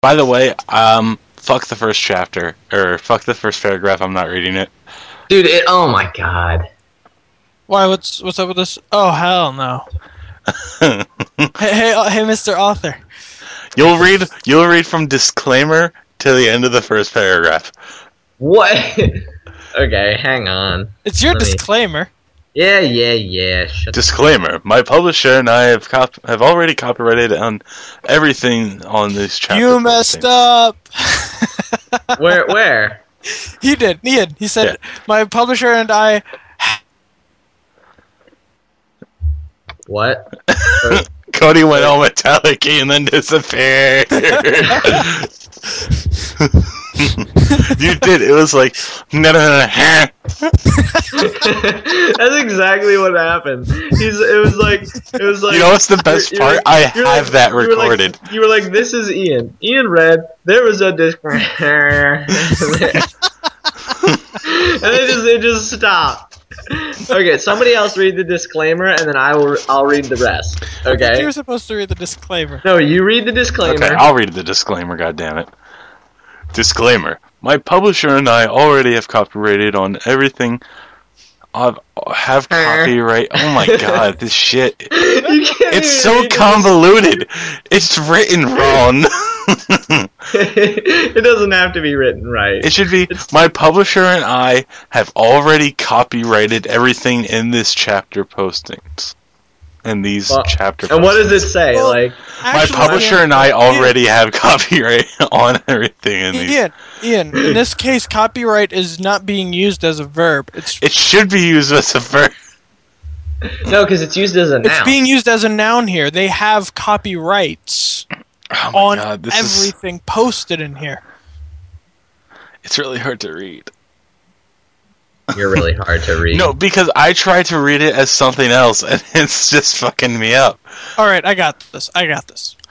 By the way, fuck the first chapter, or fuck the first paragraph. I'm not reading it. Dude, oh my god. Why? What's up with this? Oh hell no! hey, Mr. Author. You'll read from disclaimer to the end of the first paragraph. What? Okay, hang on. It's your disclaimer. Yeah. Disclaimer: my publisher and I have already copyrighted on everything on this chapter. You messed up. Where? He did. Ian. He said, "My publisher and I." What? Cody went all metallic and then disappeared. You did. It was like no. That's exactly what happened. It was like. You know what's the best part? I have that recorded. You were like, "This is Ian." Ian read. There was a disclaimer, and it just stopped. Okay, somebody else read the disclaimer, and then I'll read the rest. Okay. You were supposed to read the disclaimer. No, you read the disclaimer. Okay, I'll read the disclaimer. God damn it. Disclaimer: my publisher and I already have copyrighted on everything. Have copyright. Oh my god, this shit. It's so convoluted. It's written wrong. It doesn't have to be written right. It should be, my publisher and I have already copyrighted everything in this chapter postings. And these chapter postings. And what does it say? Well, like, my publisher and I already have copyright on everything in these. Ian, in this case, copyright is not being used as a verb. It should be used as a verb. No, because it's used as a noun. It's being used as a noun here. They have copyrights on everything posted in here. It's really hard to read. You're really hard to read. No, because I tried to read it as something else, and it's just fucking me up. Alright, I got this. Okay.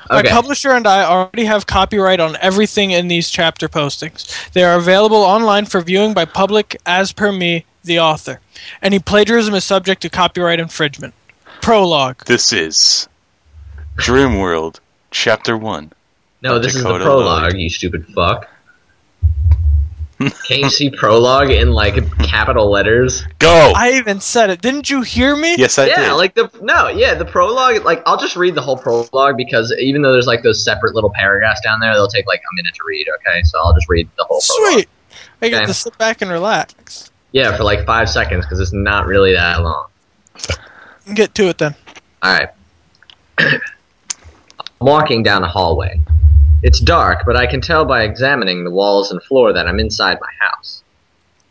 My publisher and I already have copyright on everything in these chapter postings. They are available online for viewing by public as per me, the author. Any plagiarism is subject to copyright infringement. Prologue. This is Dreamworld, Chapter 1. No, this Dakota is the prologue, Lloyd. you stupid fuck. Can't you see prologue in, like, capital letters? Go! I even said it. Didn't you hear me? Yes, I did. Yeah, like, the prologue, like, I'll just read the whole prologue, because even though there's, like, those separate little paragraphs down there, they'll take, like, a minute to read, okay? So I'll just read the whole prologue. Sweet! I get to sit back and relax. Yeah, for, like, 5 seconds, because it's not really that long. Get to it, then. Alright. I'm walking down a hallway. It's dark, but I can tell by examining the walls and floor that I'm inside my house.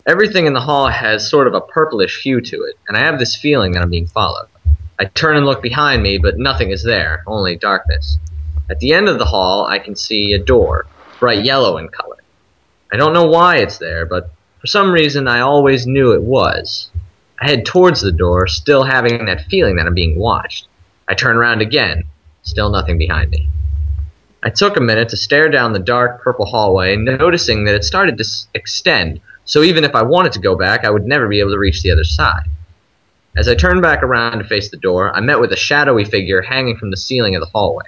Everything in the hall has sort of a purplish hue to it, and I have this feeling that I'm being followed. I turn and look behind me, but nothing is there, only darkness. At the end of the hall, I can see a door, bright yellow in color. I don't know why it's there, but for some reason I always knew it was. I head towards the door, still having that feeling that I'm being watched. I turn around again, still nothing behind me. I took a minute to stare down the dark purple hallway, noticing that it started to extend, so even if I wanted to go back, I would never be able to reach the other side. As I turned back around to face the door, I met with a shadowy figure hanging from the ceiling of the hallway.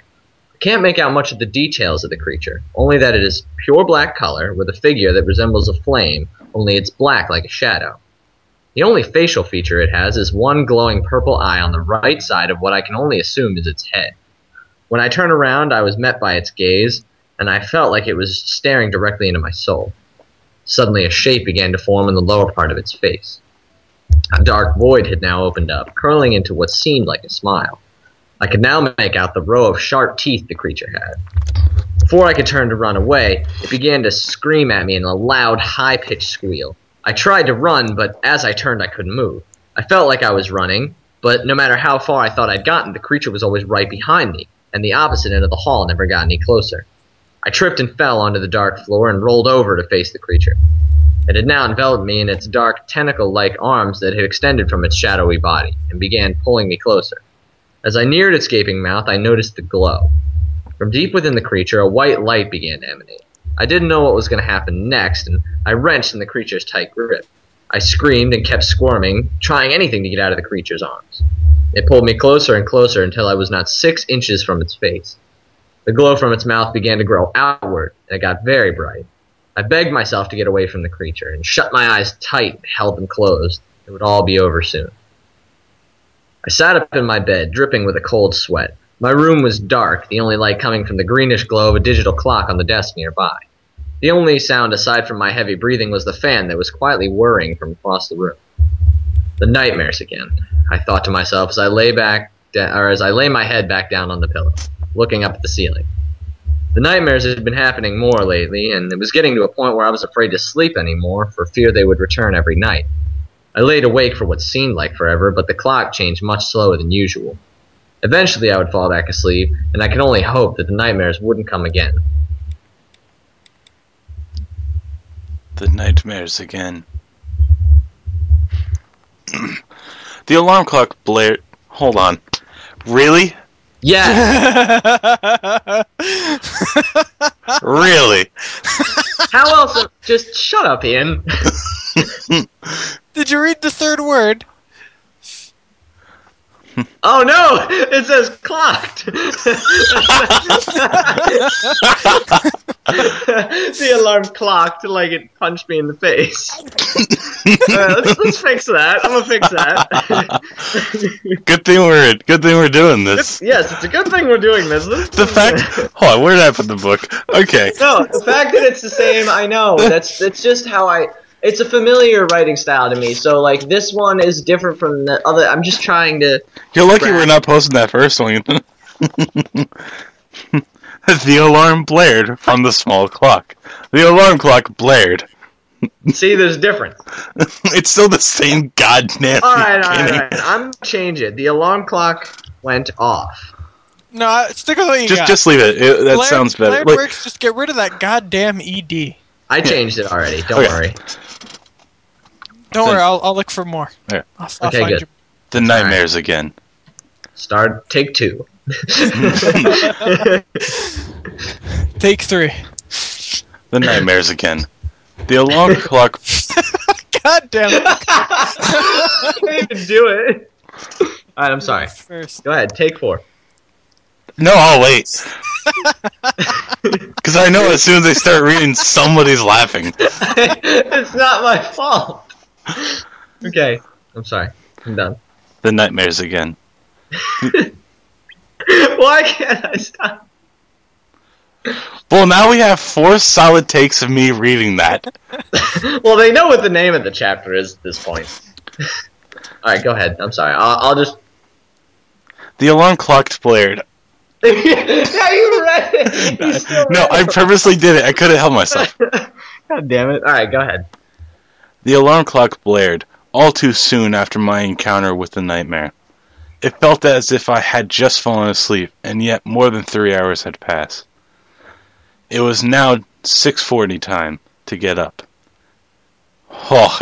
I can't make out much of the details of the creature, only that it is pure black color with a figure that resembles a flame, only it's black like a shadow. The only facial feature it has is one glowing purple eye on the right side of what I can only assume is its head. When I turned around, I was met by its gaze, and I felt like it was staring directly into my soul. Suddenly a shape began to form in the lower part of its face. A dark void had now opened up, curling into what seemed like a smile. I could now make out the row of sharp teeth the creature had. Before I could turn to run away, it began to scream at me in a loud, high-pitched squeal. I tried to run, but as I turned I couldn't move. I felt like I was running, but no matter how far I thought I'd gotten, the creature was always right behind me, and the opposite end of the hall never got any closer. I tripped and fell onto the dark floor and rolled over to face the creature. It had now enveloped me in its dark, tentacle-like arms that had extended from its shadowy body, and began pulling me closer. As I neared its gaping mouth, I noticed the glow. From deep within the creature, a white light began to emanate. I didn't know what was going to happen next, and I wrenched in the creature's tight grip. I screamed and kept squirming, trying anything to get out of the creature's arms. It pulled me closer and closer until I was not 6 inches from its face. The glow from its mouth began to grow outward, and it got very bright. I begged myself to get away from the creature, and shut my eyes tight and held them closed. It would all be over soon. I sat up in my bed, dripping with a cold sweat. My room was dark, the only light coming from the greenish glow of a digital clock on the desk nearby. The only sound aside from my heavy breathing was the fan that was quietly whirring from across the room. The nightmares again, I thought to myself as I lay my head back down on the pillow, looking up at the ceiling. The nightmares had been happening more lately, and it was getting to a point where I was afraid to sleep anymore for fear they would return every night. I laid awake for what seemed like forever, but the clock changed much slower than usual. Eventually I would fall back asleep, and I could only hope that the nightmares wouldn't come again. The nightmares again. The alarm clock blared. Hold on. Really? Yeah! Really? How else? Just shut up, Ian. Did you read the third word? Oh no! It says clocked! The alarm clocked like it punched me in the face. Let's fix that. I'm gonna fix that. Good thing we're doing this. Yes, it's a good thing we're doing this. The fact. Hold on, where did I put the book? Okay. No, the fact that it's the same, I know. That's just how I. It's a familiar writing style to me, so like this one is different from the other. I'm just trying to. You're lucky we're not posting that first one. The alarm blared from the small clock. The alarm clock blared. See, there's a difference. It's still the same goddamn. All right. I'm gonna change it. The alarm clock went off. No, stick with what you got. Just leave it. That sounds better. Blared works. Just get rid of that goddamn ed. I changed it already. Don't worry. Don't worry. I'll look for more. Yeah. I'll Okay, find good. you. The nightmares again. Take 2. Take 3. The nightmares again. The alarm clock. God damn it! I didn't even do it. Alright, I'm sorry. First. Go ahead, take 4. No, I'll wait. Because I know as soon as they start reading, somebody's laughing. It's not my fault. Okay, I'm sorry. I'm done. The nightmares again. Why can't I stop? Well, now we have 4 solid takes of me reading that. Well, they know what the name of the chapter is at this point. Alright, go ahead. I'm sorry. I'll just... The alarm clock blared. Yeah, you read it! You still No, read I it. purposely did it. I couldn't help myself. God damn it. Alright, go ahead. The alarm clock blared, all too soon after my encounter with the nightmare. It felt as if I had just fallen asleep, and yet more than 3 hours had passed. It was now 6:40 time to get up. Oh.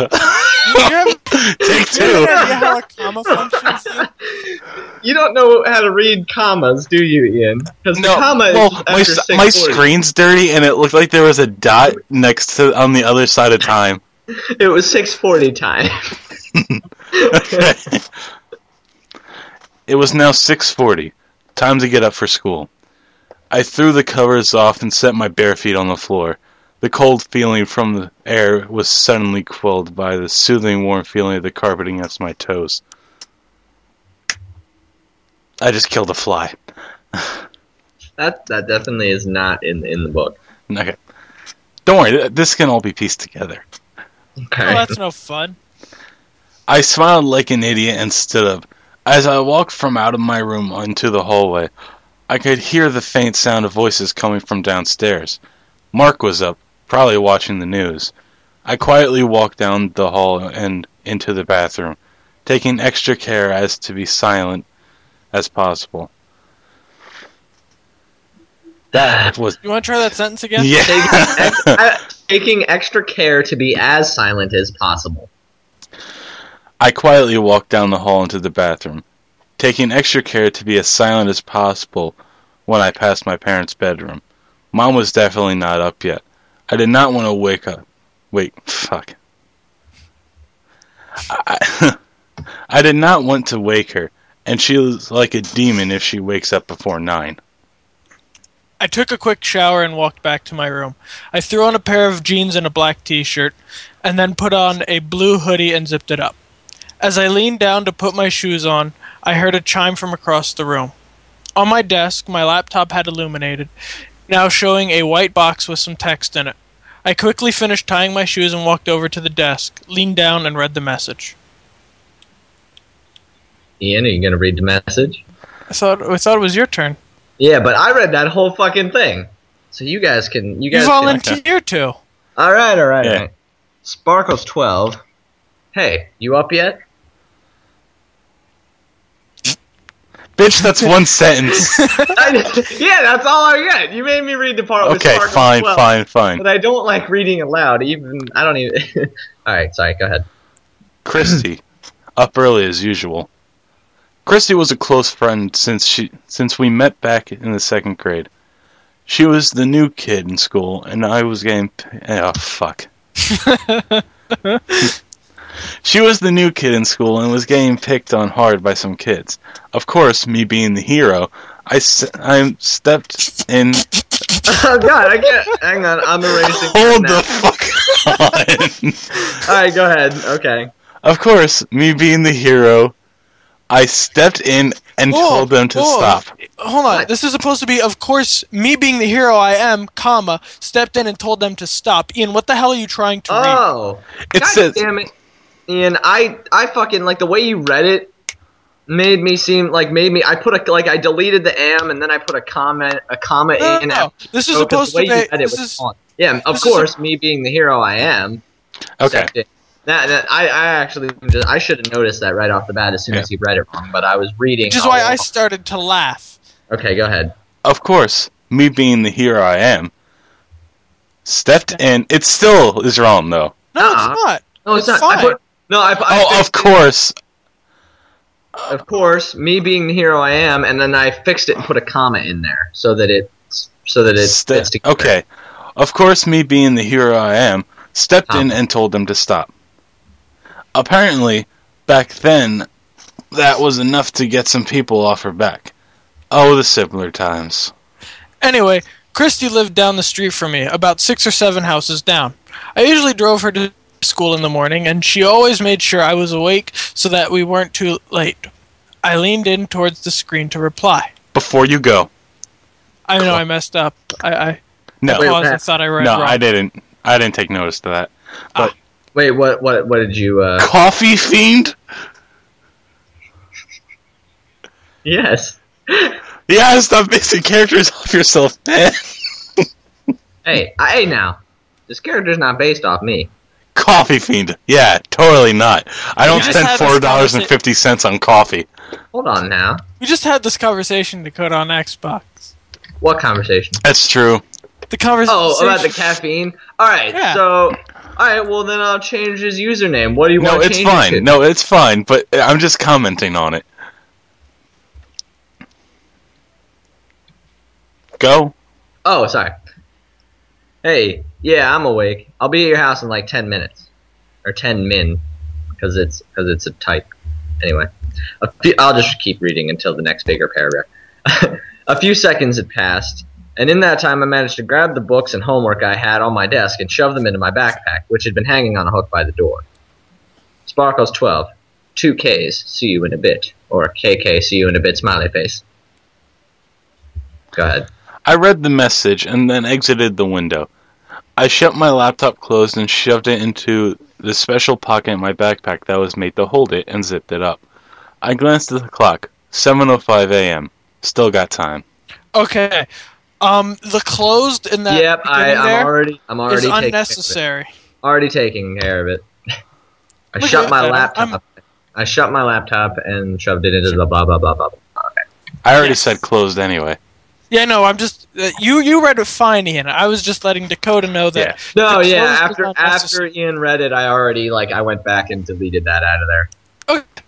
Take 2. You have no idea how a comma functions, Ian? You don't know how to read commas, do you, Ian? Because the comma well, is after my 6:40. screen's dirty, and it looked like there was a dot next to on the other side of time. It was 6:40 time. Okay. It was now 6:40. Time to get up for school. I threw the covers off and set my bare feet on the floor. The cold feeling from the air was suddenly quelled by the soothing warm feeling of the carpet against my toes. I just killed a fly. That definitely is not in the book. Okay. Don't worry, this can all be pieced together. Okay. Well, that's no fun. I smiled like an idiot and stood up. As I walked from out of my room into the hallway, I could hear the faint sound of voices coming from downstairs. Mark was up, probably watching the news. I quietly walked down the hall and into the bathroom, taking extra care as to be silent as possible. That was... You want to try that sentence again? Yeah. Taking extra care to be as silent as possible. I quietly walked down the hall into the bathroom, taking extra care to be as silent as possible when I passed my parents' bedroom. Mom was definitely not up yet. I did not want to wake up. Wait, fuck. I did not want to wake her, and she was like a demon if she wakes up before 9. I took a quick shower and walked back to my room. I threw on a pair of jeans and a black t-shirt, and then put on a blue hoodie and zipped it up. As I leaned down to put my shoes on, I heard a chime from across the room. On my desk, my laptop had illuminated, now showing a white box with some text in it. I quickly finished tying my shoes and walked over to the desk, leaned down, and read the message. Ian, are you going to read the message? I thought it was your turn. Yeah, but I read that whole fucking thing. So you guys can... You volunteered to. All right. Yeah. Sparkles 12. Hey, you up yet? Bitch, that's one sentence. Yeah, that's all I get. You made me read the part with Okay, Sparkles 12. fine. But I don't like reading aloud. I don't even... Alright, sorry, go ahead. Christy, up early as usual. Christy was a close friend since we met back in the 2nd grade. She was the new kid in school, and I was getting... Oh, fuck. She was the new kid in school and was getting picked on hard by some kids. Of course, me being the hero, I stepped in... Oh god, I can't... Hang on, I'm erasing... Hold the fuck on! Alright, go ahead, okay. Of course, me being the hero, I stepped in and told them to stop. Hold on, this is supposed to be, of course, me being the hero I am, comma, stepped in and told them to stop. Ian, what the hell are you trying to read? Oh! It says... Damn it. Ian, I fucking, like, the way you read it made me seem, like, I put a, like, I deleted the am and then I put a comma in. No. This is supposed to be... Yeah, of course, me being the hero I am. Okay. I actually I should have noticed that right off the bat as soon as he read it wrong, but I was reading. Which is why I started to laugh. Okay, go ahead. Of course, me being the hero I am, stepped in. It still is wrong though. No, it's not. No, it's not. Fine. Of course. Of course, me being the hero I am, and then I fixed it and put a comma in there so that it fits together. Okay. Of course, me being the hero I am, stepped in and told them to stop. Apparently, back then, that was enough to get some people off her back. Oh, the simpler times. Anyway, Christy lived down the street from me, about 6 or 7 houses down. I usually drove her to school in the morning, and she always made sure I was awake so that we weren't too late. I leaned in towards the screen to reply. Before you go. I know I messed up. I thought I read wrong. No, I didn't. I didn't take notice to that. But wait, what did you... Coffee fiend? Yes. Yeah, stop basing characters off yourself, man. Hey now. This character's not based off me. Coffee fiend. Yeah, totally not. I don't spend $4.50 on coffee. Hold on now. We just had this conversation, Dakota, on Xbox. What conversation? That's true. The conversation. Oh, about the caffeine? Alright, yeah. So... Alright, well then I'll change his username. What do you want to change it to? No, it's fine, but I'm just commenting on it. Go. Oh, sorry. Hey, yeah, I'm awake. I'll be at your house in like 10 minutes. Or 10 min. Because it's a type. Anyway. I'll just keep reading until the next bigger paragraph. A few seconds had passed, and in that time I managed to grab the books and homework I had on my desk and shove them into my backpack, which had been hanging on a hook by the door. Sparkles 12. 2 Ks, see you in a bit. Or KK, see you in a bit, smiley face. Go ahead. I read the message and then exited the window. I shut my laptop closed and shoved it into the special pocket in my backpack that was made to hold it and zipped it up. I glanced at the clock. 7:05 a.m. Still got time. Okay. The closed in that yep, I'm already is unnecessary. Already taking care of it. I shut my laptop and shoved it into the blah blah blah blah. Okay. I already said closed anyway. Yeah, no, I'm just you read it fine, Ian. I was just letting Dakota know that. Yeah. No, yeah. After Ian read it, I went back and deleted that out of there. Okay.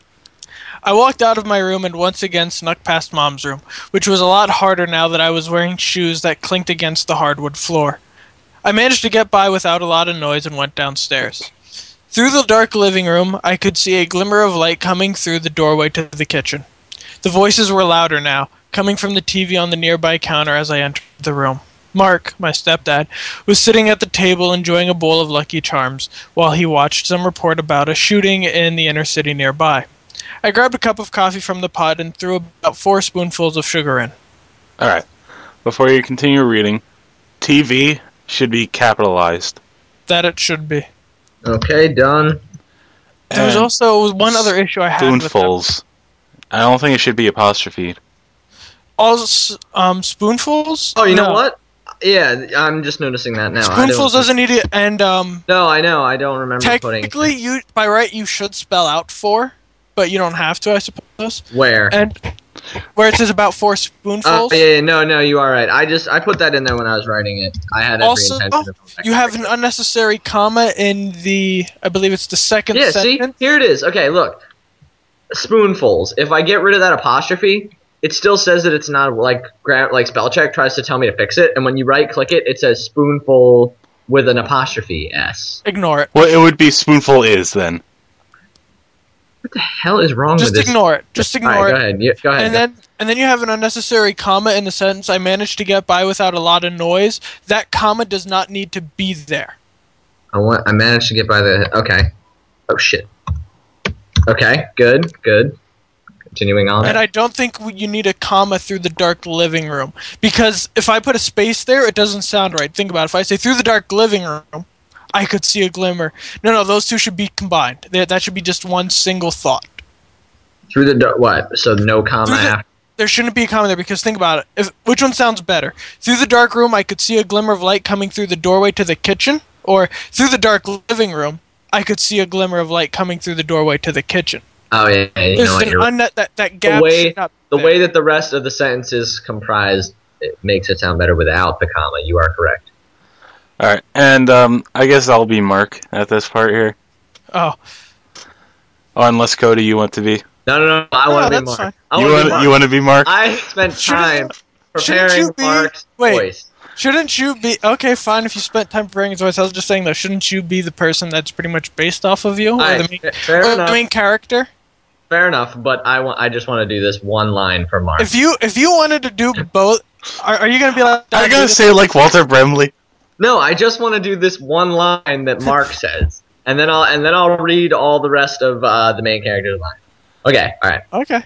I walked out of my room and once again snuck past Mom's room, which was a lot harder now that I was wearing shoes that clinked against the hardwood floor. I managed to get by without a lot of noise and went downstairs. Through the dark living room, I could see a glimmer of light coming through the doorway to the kitchen. The voices were louder now, coming from the TV on the nearby counter as I entered the room. Mark, my stepdad, was sitting at the table enjoying a bowl of Lucky Charms while he watched some report about a shooting in the inner city nearby. I grabbed a cup of coffee from the pot and threw about 4 spoonfuls of sugar in. Alright. Before you continue reading, TV should be capitalized. That it should be. Okay, done. There was also one other issue I had with that. Spoonfuls. I don't think it should be apostrophe. All spoonfuls? Oh, you know what? Yeah, I'm just noticing that now. Spoonfuls doesn't need it, and No, I know. I don't remember putting. technically, by right, you should spell out 4, but you don't have to, I suppose. Where? And where it says about 4 spoonfuls. No, you are right. I put that in there when I was writing it. I had every Also, intention of you have an unnecessary comma in the, I believe it's the second Yeah, sentence. see? Here it is. Okay, look. Spoonfuls. If I get rid of that apostrophe, it still says that it's not like spell check tries to tell me to fix it, and when you right click it, it says spoonful with an apostrophe S. Ignore it. Well, it would be spoonful is then. What the hell is wrong Just with this? ignore it. Just ignore All right, it. go ahead. Yeah, go ahead. And then you have an unnecessary comma in the sentence I managed to get by without a lot of noise. That comma does not need to be there. I managed to get by the. Okay. Oh shit. Okay. Good. Continuing on. And I don't think you need a comma through the dark living room. Because if I put a space there, it doesn't sound right. Think about it. If I say through the dark living room, I could see a glimmer. No, those two should be combined. That should be just one single thought. Through the dark. What? So no comma after. There shouldn't be a comma there because think about it. Which one sounds better? Through the dark room, I could see a glimmer of light coming through the doorway to the kitchen? Or through the dark living room, I could see a glimmer of light coming through the doorway to the kitchen? Oh yeah, you know what? That gap. The way that the rest of the sentence is comprised, it makes it sound better without the comma. You are correct. All right, and I guess I'll be Mark at this part here. Oh, unless Cody, you want to be. No. I want to be Mark. Fine. You want to be Mark? I spent time preparing Mark's voice. Shouldn't you be okay? Fine, if you spent time preparing his voice. I was just saying though, shouldn't you be the person that's pretty much based off of you, or the main character? Fair enough, but I just want to do this one line for Mark. If you wanted to do both, are you gonna be like? Are you gonna say it like Walter Brimley? No, I just want to do this one line that Mark says, and then I'll read all the rest of the main character's line. Okay, all right. Okay.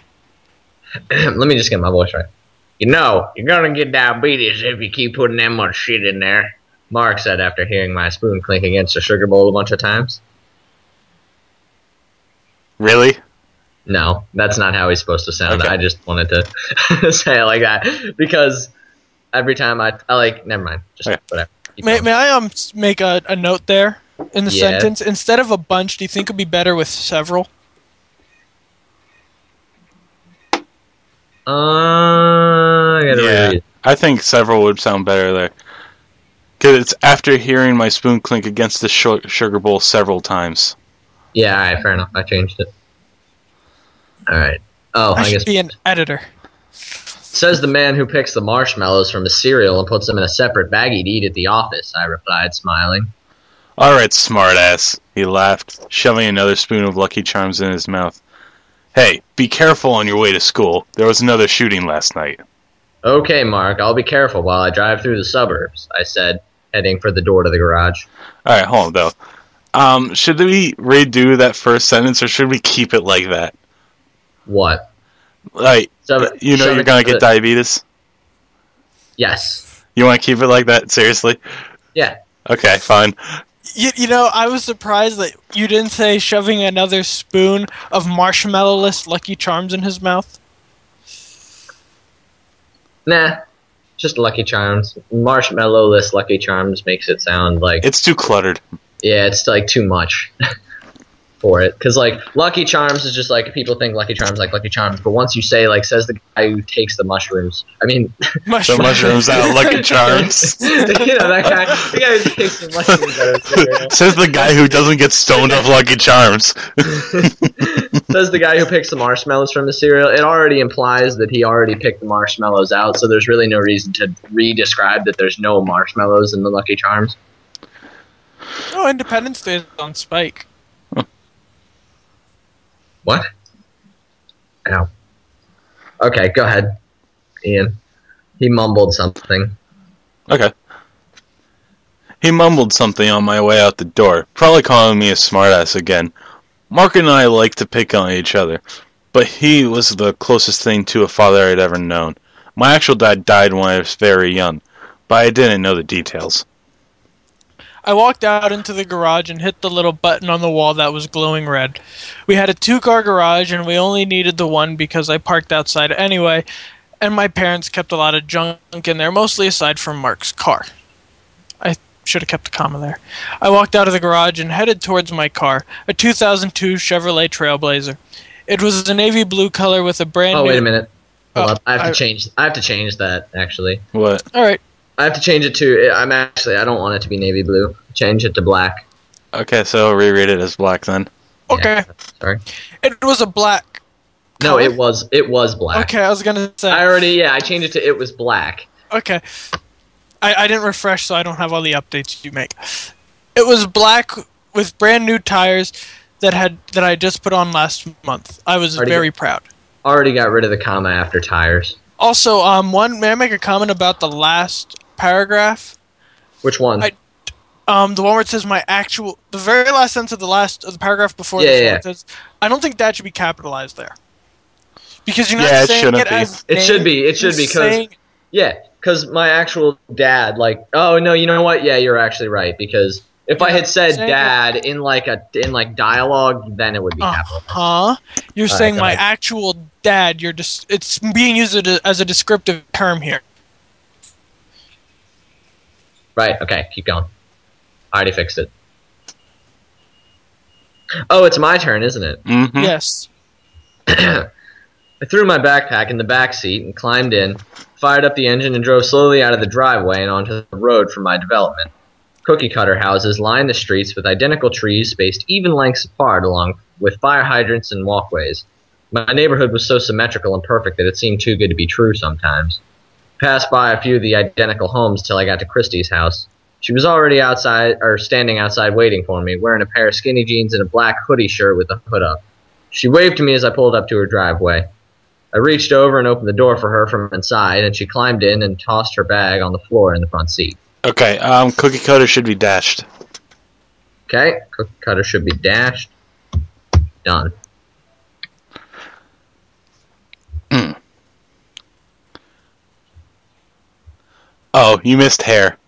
Let me just get my voice right. You know, you're gonna get diabetes if you keep putting that much shit in there, Mark said after hearing my spoon clink against a sugar bowl a bunch of times. Really? No, that's not how he's supposed to sound. Okay. I just wanted to say it like that because every time I like, never mind. Just whatever. May I make a note there in the sentence? Instead of a bunch, do you think it'd be better with several? I gotta read it. I think several would sound better there. Because it's after hearing my spoon clink against the sugar bowl several times. Yeah, alright, fair enough. I changed it. Alright. Oh, I guess. Should be an editor. Says the man who picks the marshmallows from his cereal and puts them in a separate baggie to eat at the office, I replied, smiling. Alright, smartass, he laughed, shoving another spoon of Lucky Charms in his mouth. Hey, be careful on your way to school. There was another shooting last night. Okay, Mark, I'll be careful while I drive through the suburbs, I said, heading for the door to the garage. Alright, hold on, though. Should we redo that first sentence, or should we keep it like that? What? Like, you know you're gonna get diabetes? Yes. You want to keep it like that? Seriously? Yeah. Okay, fine. You know, I was surprised that you didn't say shoving another spoon of marshmallow-less Lucky Charms in his mouth. Nah. Just Lucky Charms. Marshmallow-less Lucky Charms makes it sound like... It's too cluttered. Yeah, it's like too much for it. Because like Lucky Charms is just like people think Lucky Charms like Lucky Charms, but once you say like says the guy who takes the mushrooms. I mean, the mushrooms out of Lucky Charms. You know that guy, the guy who takes the mushrooms out of cereal. Says the guy who doesn't get stoned off Lucky Charms. Says the guy who picks the marshmallows from the cereal. It already implies that he already picked the marshmallows out, so there's really no reason to re-describe that there's no marshmallows in the Lucky Charms. Oh, Independence Day is on Spike. What? Ow. Okay, go ahead. Ian. He mumbled something. Okay. He mumbled something on my way out the door, probably calling me a smartass again. Mark and I like to pick on each other, but he was the closest thing to a father I'd ever known. My actual dad died when I was very young, but I didn't know the details. I walked out into the garage and hit the little button on the wall that was glowing red. We had a 2-car garage, and we only needed the one because I parked outside anyway, and my parents kept a lot of junk in there, mostly aside from Mark's car. I should have kept a comma there. I walked out of the garage and headed towards my car, a 2002 Chevrolet Trailblazer. It was a navy blue color with a brand new... Oh, wait a minute. Hold up. I have to change that, actually. What? Alright. I have to change it to... I don't want it to be navy blue. Change it to black. Okay, so reread it as black then. Okay. Yeah, sorry. It was a black No, color? it was black. Okay, I was gonna say... I changed it to it was black. Okay. I didn't refresh, so I don't have all the updates you make. It was black with brand new tires that I just put on last month. I was very proud. Already got rid of the comma after tires. Also, may I make a comment about the last paragraph? Which one? The one where it says the very last sentence of the paragraph before this one, it says, I don't think that should be capitalized there. Because you're not saying it as It should be, because my actual dad, oh no, you know what? Yeah, you're actually right, because if I had said dad in dialogue, then it would be capitalized. You're saying my actual dad, it's being used as a descriptive term here. Right, okay, keep going. I already fixed it. Oh, it's my turn, isn't it? Mm-hmm. Yes. I threw my backpack in the back seat and climbed in, fired up the engine, and drove slowly out of the driveway and onto the road for my development. Cookie-cutter houses lined the streets with identical trees spaced even lengths apart along with fire hydrants and walkways. My neighborhood was so symmetrical and perfect that it seemed too good to be true sometimes. Passed by a few of the identical homes till I got to Christy's house. She was already standing outside waiting for me, wearing a pair of skinny jeans and a black hoodie shirt with the hood up. She waved to me as I pulled up to her driveway. I reached over and opened the door for her from inside, and she climbed in and tossed her bag on the floor in the front seat. Okay, cookie cutter should be dashed. Okay, cookie cutter should be dashed. Done. Oh, you missed hair.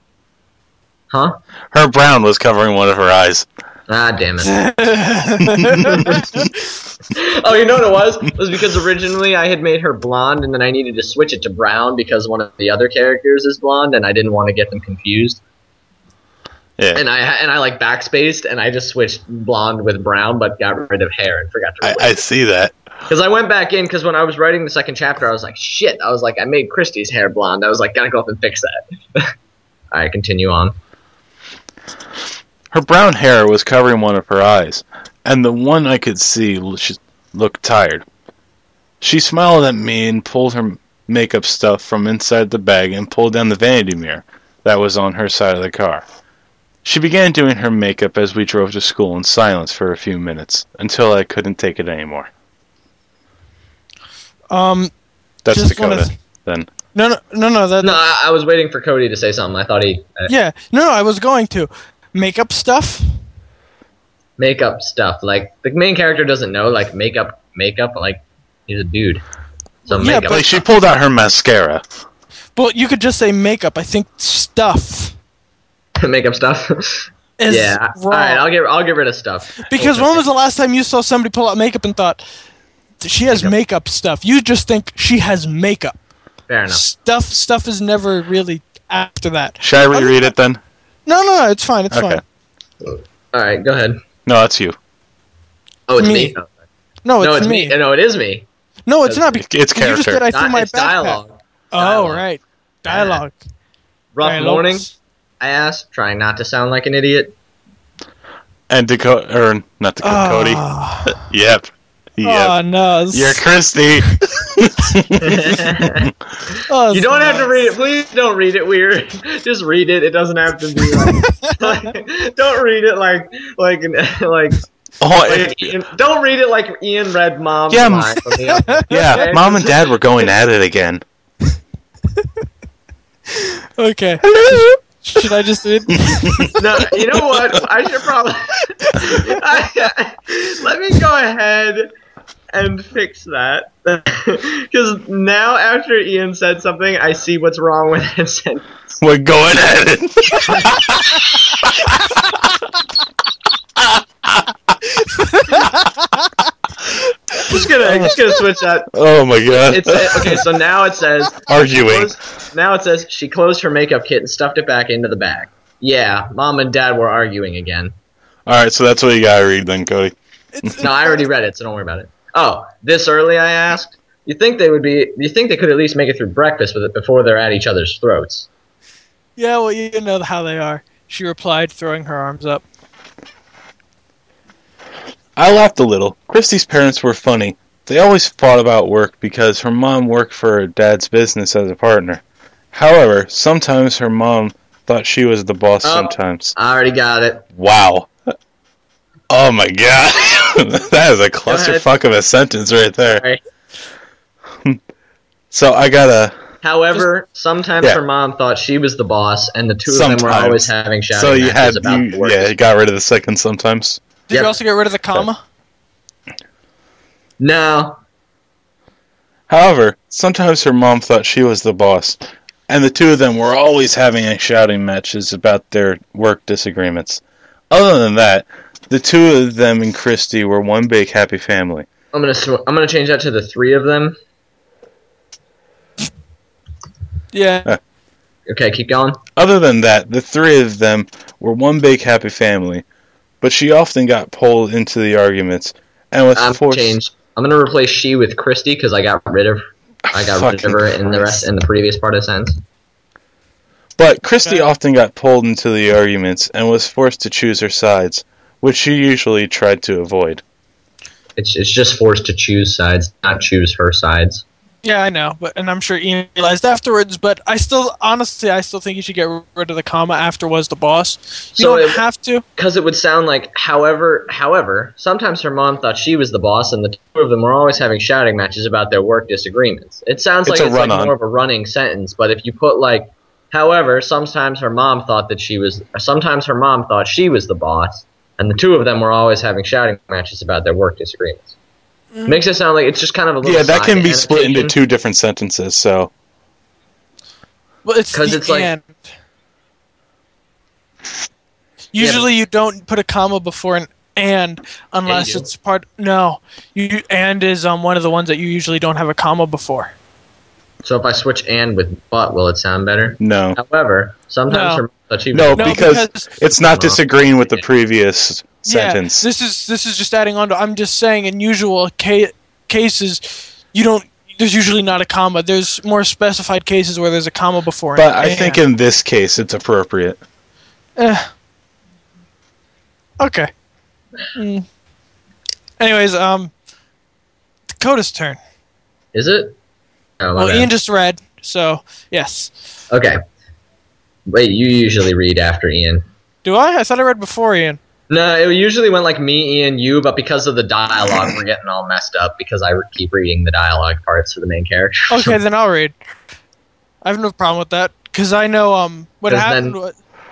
Huh? Her brown was covering one of her eyes. Ah, damn it. Oh, you know what it was? It was because originally I had made her blonde, and then I needed to switch it to brown because one of the other characters is blonde, and I didn't want to get them confused. Yeah. And I backspaced, and I just switched blonde with brown, but got rid of hair and forgot to I see that. Because I went back in, because when I was writing the second chapter, I was like, shit. I was like, I made Christy's hair blonde. I was like, gotta go up and fix that. Alright, continue on. Her brown hair was covering one of her eyes, and the one I could see looked tired. She smiled at me and pulled her makeup stuff from inside the bag and pulled down the vanity mirror that was on her side of the car. She began doing her makeup as we drove to school in silence for a few minutes, until I couldn't take it anymore. That's Dakota, then. No. I was waiting for Cody to say something. I thought he... Yeah, no, I was going to. Makeup stuff? Makeup stuff. Like, the main character doesn't know, like, makeup, like, he's a dude. So yeah, makeup. Like, she pulled out her mascara. Well, you could just say makeup. I think stuff. Makeup stuff? Yeah. Wrong. Alright, I'll get rid of stuff. Because when was the last time you saw somebody pull out makeup and thought, she has makeup stuff? You just think she has makeup. Fair enough. Stuff is never really after that. Should I reread it then? No, it's fine. It's fine. Alright, go ahead. No, that's you. Oh, it's me. No, it's me. No, it is me. No, it's not. It's character. You just said I threw my it's backpack. dialogue. Oh, right. Dialogue. Rough morning, I asked, trying not to sound like an idiot. And Dakota, or not Dakota, Cody. Yep. Oh, no. You're Christy. You don't have to read it. Please don't read it weird. Just read it. It doesn't have to be like don't read it like don't read it like Ian read Mom's line from the yeah, Mom and Dad were going at it again. Okay. Should I just read? No, you know what? I should probably. Let me go ahead and fix that. Because now, after Ian said something, I see what's wrong with that sentence. We're going at it. Just gonna switch that. Oh my god. Okay, so now it says Arguing. Now it says she closed her makeup kit and stuffed it back into the bag. Yeah, Mom and Dad were arguing again. Alright, so that's what you gotta read then, Cody. No, I already read it, so don't worry about it. Oh, this early? I asked. You think they could at least make it through breakfast with it before they're at each other's throats? Yeah, well, you know how they are. She replied, throwing her arms up. I laughed a little. Christy's parents were funny. They always fought about work because her mom worked for her dad's business as a partner. However, sometimes her mom thought she was the boss sometimes. I already got it. Wow. Oh my god. That is a clusterfuck of a sentence right there. Sorry. So I gotta... However, sometimes her mom thought she was the boss, and the two of them were always having shouting so you matches about the work. Yeah, you got rid of the second sometimes. Did you also get rid of the comma? No. However, sometimes her mom thought she was the boss, and the two of them were always having shouting matches about their work disagreements. Other than that, the two of them and Christy were one big happy family. I'm gonna change that to the three of them. Yeah. Okay, keep going. Other than that, the three of them were one big happy family, but she often got pulled into the arguments and was forced. I'm gonna replace she with Christy because I got rid of her in the previous part of the sentence. But Christy often got pulled into the arguments and was forced to choose her sides, which she usually tried to avoid. It's just forced to choose sides, not choose her sides. Yeah, I know, and I'm sure Ian realized afterwards, but I still think you should get rid of the comma after was the boss. You don't have to. Because it would sound like, however, sometimes her mom thought she was the boss, and the two of them were always having shouting matches about their work disagreements. It sounds like it's like more of a running sentence, but if you put like, however, sometimes her mom thought she was the boss, and the two of them were always having shouting matches about their work disagreements. Makes it sound like it's just kind of a little. Yeah, that can be split into two different sentences. So, well, it's the end. Usually, you don't put a comma before an and unless it's part. No, and is one of the ones that you usually don't have a comma before. So if I switch and with but, will it sound better? No. However, sometimes because it's not disagreeing with the previous sentence. This is just adding on to. I'm just saying, in usual cases, there's usually not a comma. There's more specified cases where there's a comma before. But I think in this case, it's appropriate. Okay. Anyways, Dakota's turn. Is it? Oh, well, Ian just read, so yes. Okay. Wait, you usually read after Ian. Do I? I thought I read before Ian. No, it usually went like me, Ian, you, but because of the dialogue, we're getting all messed up because I keep reading the dialogue parts for the main character. Okay, then I'll read. I have no problem with that because I know what happened.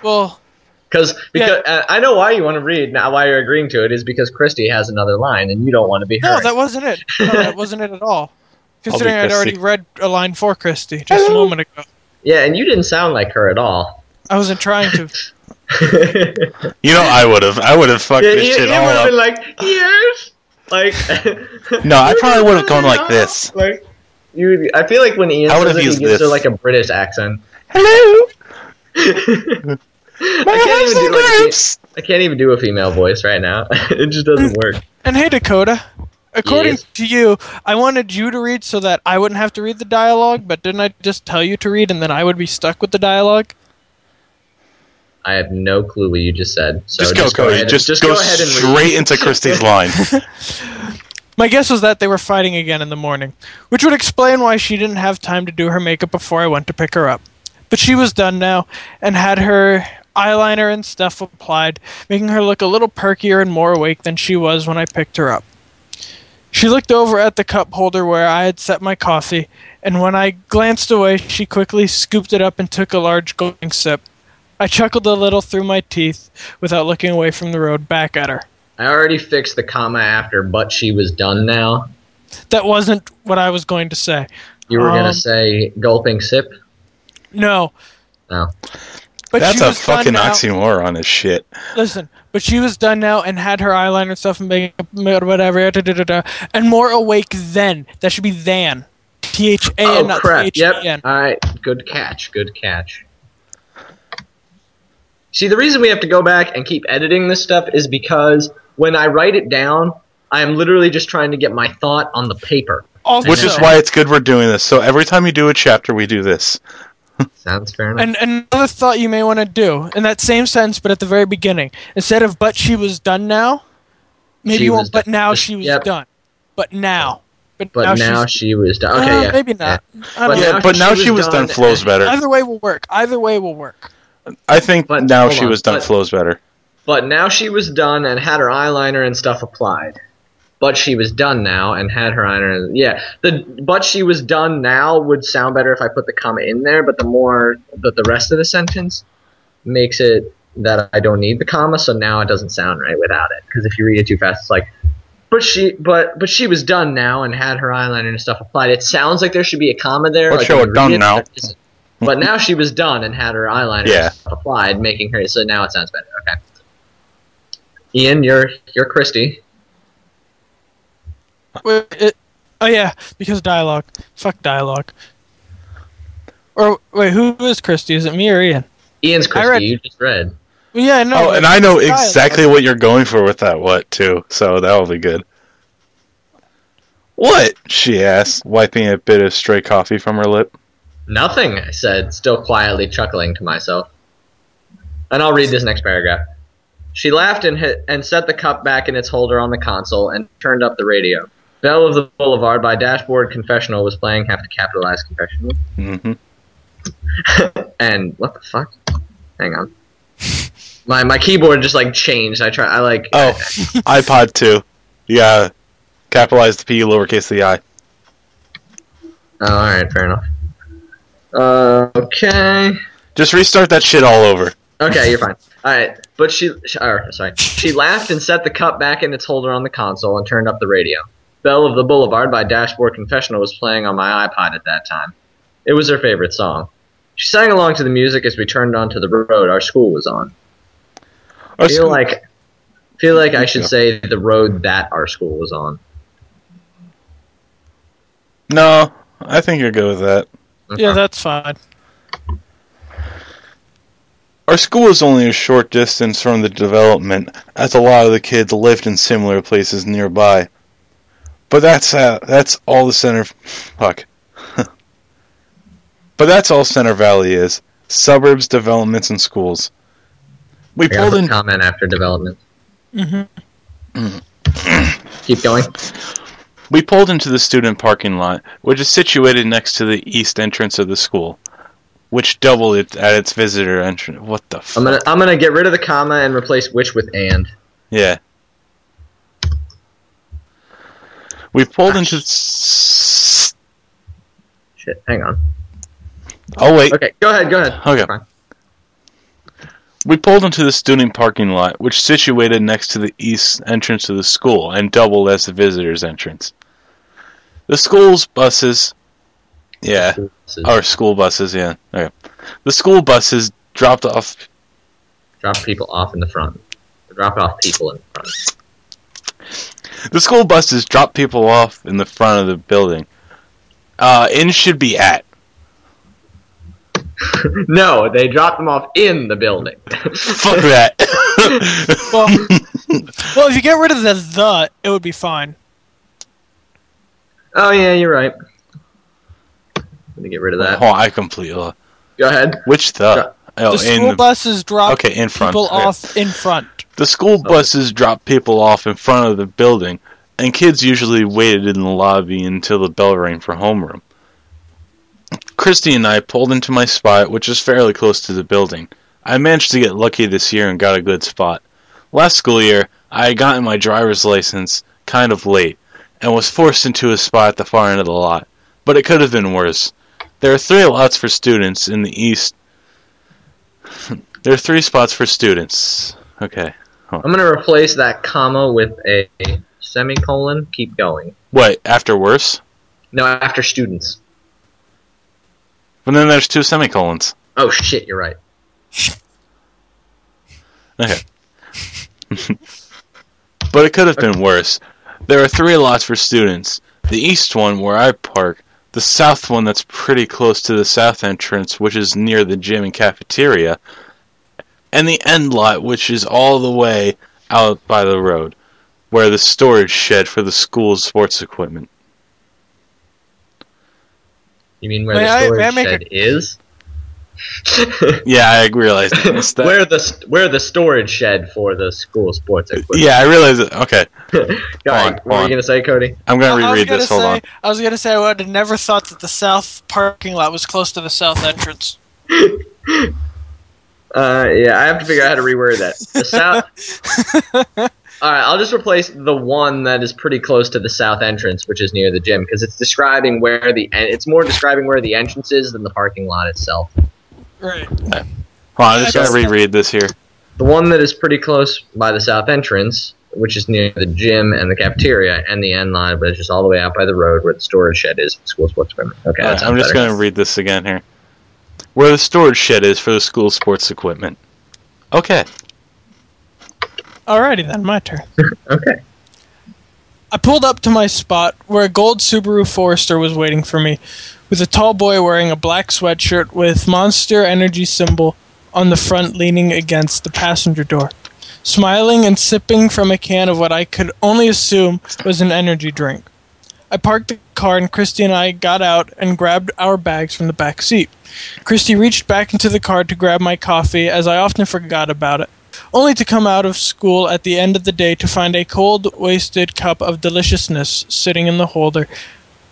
Because I know why you want to read now. Why you're agreeing to it is because Christy has another line, and you don't want to be her. No, that wasn't it. No, that wasn't it at all. Considering I'd already read a line for Christy just a moment ago. Yeah, and you didn't sound like her at all. I wasn't trying to. I would have fucked this shit all up. Been like, yes, like. No, I probably would have gone like this. Like, I feel like when Ian says it, he gives her like a British accent. Hello. I can't even do a female voice right now. It just doesn't work. And hey, Dakota. According to you, I wanted you to read so that I wouldn't have to read the dialogue, but didn't I just tell you to read and then I would be stuck with the dialogue? I have no clue what you just said. So just go, Cody. Just go ahead and straight into Christy's line. My guess was that they were fighting again in the morning, which would explain why she didn't have time to do her makeup before I went to pick her up. But she was done now and had her eyeliner and stuff applied, making her look a little perkier and more awake than she was when I picked her up. She looked over at the cup holder where I had set my coffee, and when I glanced away, she quickly scooped it up and took a large gulping sip. I chuckled a little through my teeth without looking away from the road back at her. I already fixed the comma after, but she was done now. That wasn't what I was going to say. You were going to say gulping sip? No. No. But That's she a was done fucking now. oxymoron as shit. Listen, but she was done now and had her eyeliner and stuff and makeup, whatever, and more awake then. That should be than. T-H-A-N, not crap. T-H-E-N. Yep. All right. Good catch. Good catch. See, the reason we have to go back and keep editing this stuff is because when I write it down, I am literally just trying to get my thought on the paper. Also, Which is why it's good we're doing this. So every time you do a chapter, we do this. Sounds fair enough. and another thought you may want to do, in that same sentence, but at the very beginning, instead of "but she was done now," maybe She you was want "but done." now Just- she was yep. done." But now. But she's- now she was done. Okay, yeah. Maybe not. Yeah. I don't But know. But now she was done flows better. Either way will work. Either way will work. I think But now hold she on, was done but- flows better. But now she was done and had her eyeliner and stuff applied. But she was done now and had her eyeliner. Yeah, but she was done now would sound better if I put the comma in there. But the rest of the sentence makes it that I don't need the comma. So now it doesn't sound right without it. Because if you read it too fast, it's like, but she was done now and had her eyeliner and stuff applied. It sounds like there should be a comma there. But like she when was you done read it, now. there isn't. But now she was done and had her eyeliner Yeah. and stuff applied, making her. So now it sounds better. Okay. Ian, you're Christy. Oh yeah, because dialogue. Fuck dialogue. Or wait, who is Christy? Is it me or Ian? Ian's I Christy. read- You just read. Well, yeah, I know. Oh, and I know it's dialogue. exactly what you're going for with that what, too. So that'll be good. What? She asked, wiping a bit of stray coffee from her lip. Nothing, I said, still quietly chuckling to myself. And I'll read this next paragraph. She laughed and set the cup back in its holder on the console and turned up the radio. Belle of the Boulevard by Dashboard Confessional was playing. Have to capitalize confessional. Mm-hmm. And what the fuck? Hang on. My keyboard just like changed. Oh, I iPod too. Yeah, capitalize the P, lowercase the I. Oh, alright, fair enough. Okay. Just restart that shit all over. Okay, you're fine. Alright, but she laughed and set the cup back in its holder on the console and turned up the radio. Belle of the Boulevard by Dashboard Confessional was playing on my iPod at that time. It was her favorite song. She sang along to the music as we turned onto the road our school was on. I feel like I should say the road that our school was on. No, I think you're good with that. Yeah, that's fine. Our school was only a short distance from the development, as a lot of the kids lived in similar places nearby. But that's all the center. Fuck. But that's all Center Valley is: suburbs, developments, and schools. We pulled in. Comment after development. Mm-hmm. Keep going. We pulled into the student parking lot, which is situated next to the east entrance of the school, which doubled it at its visitor entrance. What the fuck? I'm gonna get rid of the comma and replace which with and. Yeah. We pulled into. Shit, hang on. Oh wait. Okay, go ahead. Okay. Fine. We pulled into the student parking lot, which is situated next to the east entrance of the school and doubled as the visitor's entrance. The school's buses... Yeah. Our school buses, yeah. Okay. The school buses dropped people off in the front. Drop off people in the front. The school buses drop people off in the front of the building. In should be at. No, they dropped them off in the building. Fuck that. Well, if you get rid of the, it would be fine. Oh yeah, you're right. Let me get rid of that. Oh, I completely... Go ahead. Which the? Oh, The school buses drop in front. people Okay. off in front. The school buses drop people off in front of the building, and kids usually waited in the lobby until the bell rang for homeroom. Christy and I pulled into my spot, which is fairly close to the building. I managed to get lucky this year and got a good spot. Last school year, I had gotten my driver's license kind of late, and was forced into a spot at the far end of the lot. But it could have been worse. There are 3 lots for students in the east. There are 3 spots for students. Okay. I'm going to replace that comma with a semicolon. Keep going. What, after worse? No, after students. But then there's 2 semicolons. Oh, shit, you're right. Okay. But it could have been worse. There are 3 lots for students. The east one, where I park. The south one that's pretty close to the south entrance, which is near the gym and cafeteria. And the end lot, which is all the way out by the road, where the storage shed for the school's sports equipment. You mean where the storage shed is? Yeah, I realized that. Where the storage shed for the school sports equipment. Yeah, I realized it. Okay. What were you going to say, Cody? I'm going to reread this. Hold on. I was going to say I would have never thought that the south parking lot was close to the south entrance. Yeah, I have to figure out how to reword that. The south... Alright, I'll just replace the one that is pretty close to the south entrance, which is near the gym, because it's describing where it's more describing where the entrance is than the parking lot itself. Right. Hold on, I just got to reread this here. The one that is pretty close by the south entrance, which is near the gym and the cafeteria and the end line, but it's just all the way out by the road where the storage shed is for the school sports equipment. Okay, I'm just going to read this again here. Where the storage shed is for the school sports equipment. Okay. Alrighty then, my turn. Okay. I pulled up to my spot where a gold Subaru Forester was waiting for me, with a tall boy wearing a black sweatshirt with Monster Energy symbol on the front leaning against the passenger door, smiling and sipping from a can of what I could only assume was an energy drink. I parked the car and Christy and I got out and grabbed our bags from the back seat. Christy reached back into the car to grab my coffee, as I often forgot about it, only to come out of school at the end of the day to find a cold, wasted cup of deliciousness sitting in the holder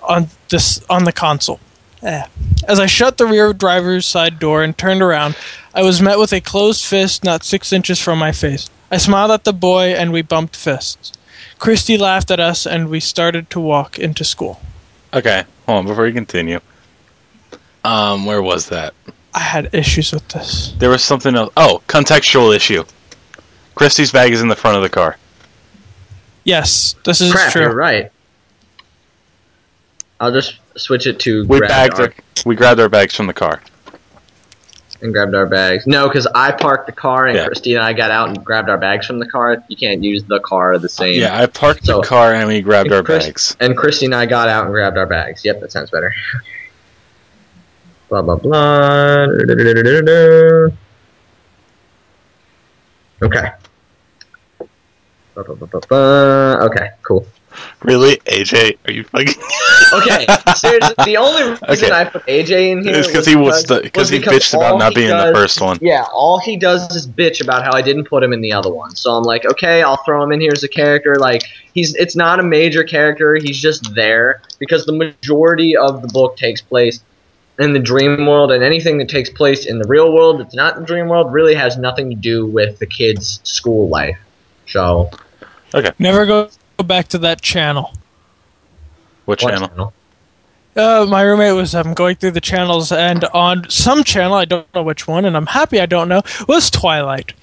on the console. As I shut the rear driver's side door and turned around, I was met with a closed fist not 6 inches from my face. I smiled at the boy and we bumped fists. Christy laughed at us and we started to walk into school. Okay, hold on, before you continue. Where was that? I had issues with this. There was something else. Oh, contextual issue. Christy's bag is in the front of the car. Yes, this is Crap, true. you're right. I'll just switch it to We grabbed our bags from the car. And grabbed our bags. No, because I parked the car and Yeah. Christy and I got out and grabbed our bags from the car. You can't use the car the same. Yeah, I parked the car and we grabbed our bags. And Christy and I got out and grabbed our bags. Yep, that sounds better. Blah, blah, blah. Okay. Okay, cool. Really? AJ? Are you fucking... Okay, seriously, the only reason I put AJ in here is because he bitched about not being in the first one. Yeah, all he does is bitch about how I didn't put him in the other one. So I'm like, okay, I'll throw him in here as a character. Like, it's not a major character, he's just there, because the majority of the book takes place in the dream world, and anything that takes place in the real world that's not the dream world really has nothing to do with the kid's school life. So... Okay. Never go back to that channel. What channel? My roommate was going through the channels, and on some channel, I don't know which one, and I'm happy I don't know, was Twilight.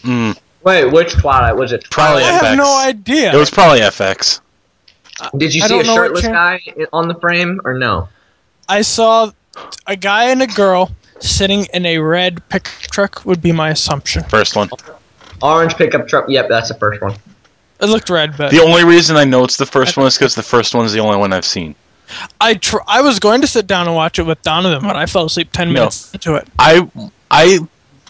Wait, which Twilight? Was it Twilight? I have no idea. It was probably FX. Did you see a shirtless guy on the frame, or no? I saw a guy and a girl sitting in a red pickup truck, would be my assumption. First one. Orange pickup truck. Yep, that's the first one. It looked red, but... The only reason I know it's the first one is because the first one is the only one I've seen. I was going to sit down and watch it with Donovan, but I fell asleep 10 minutes into it. I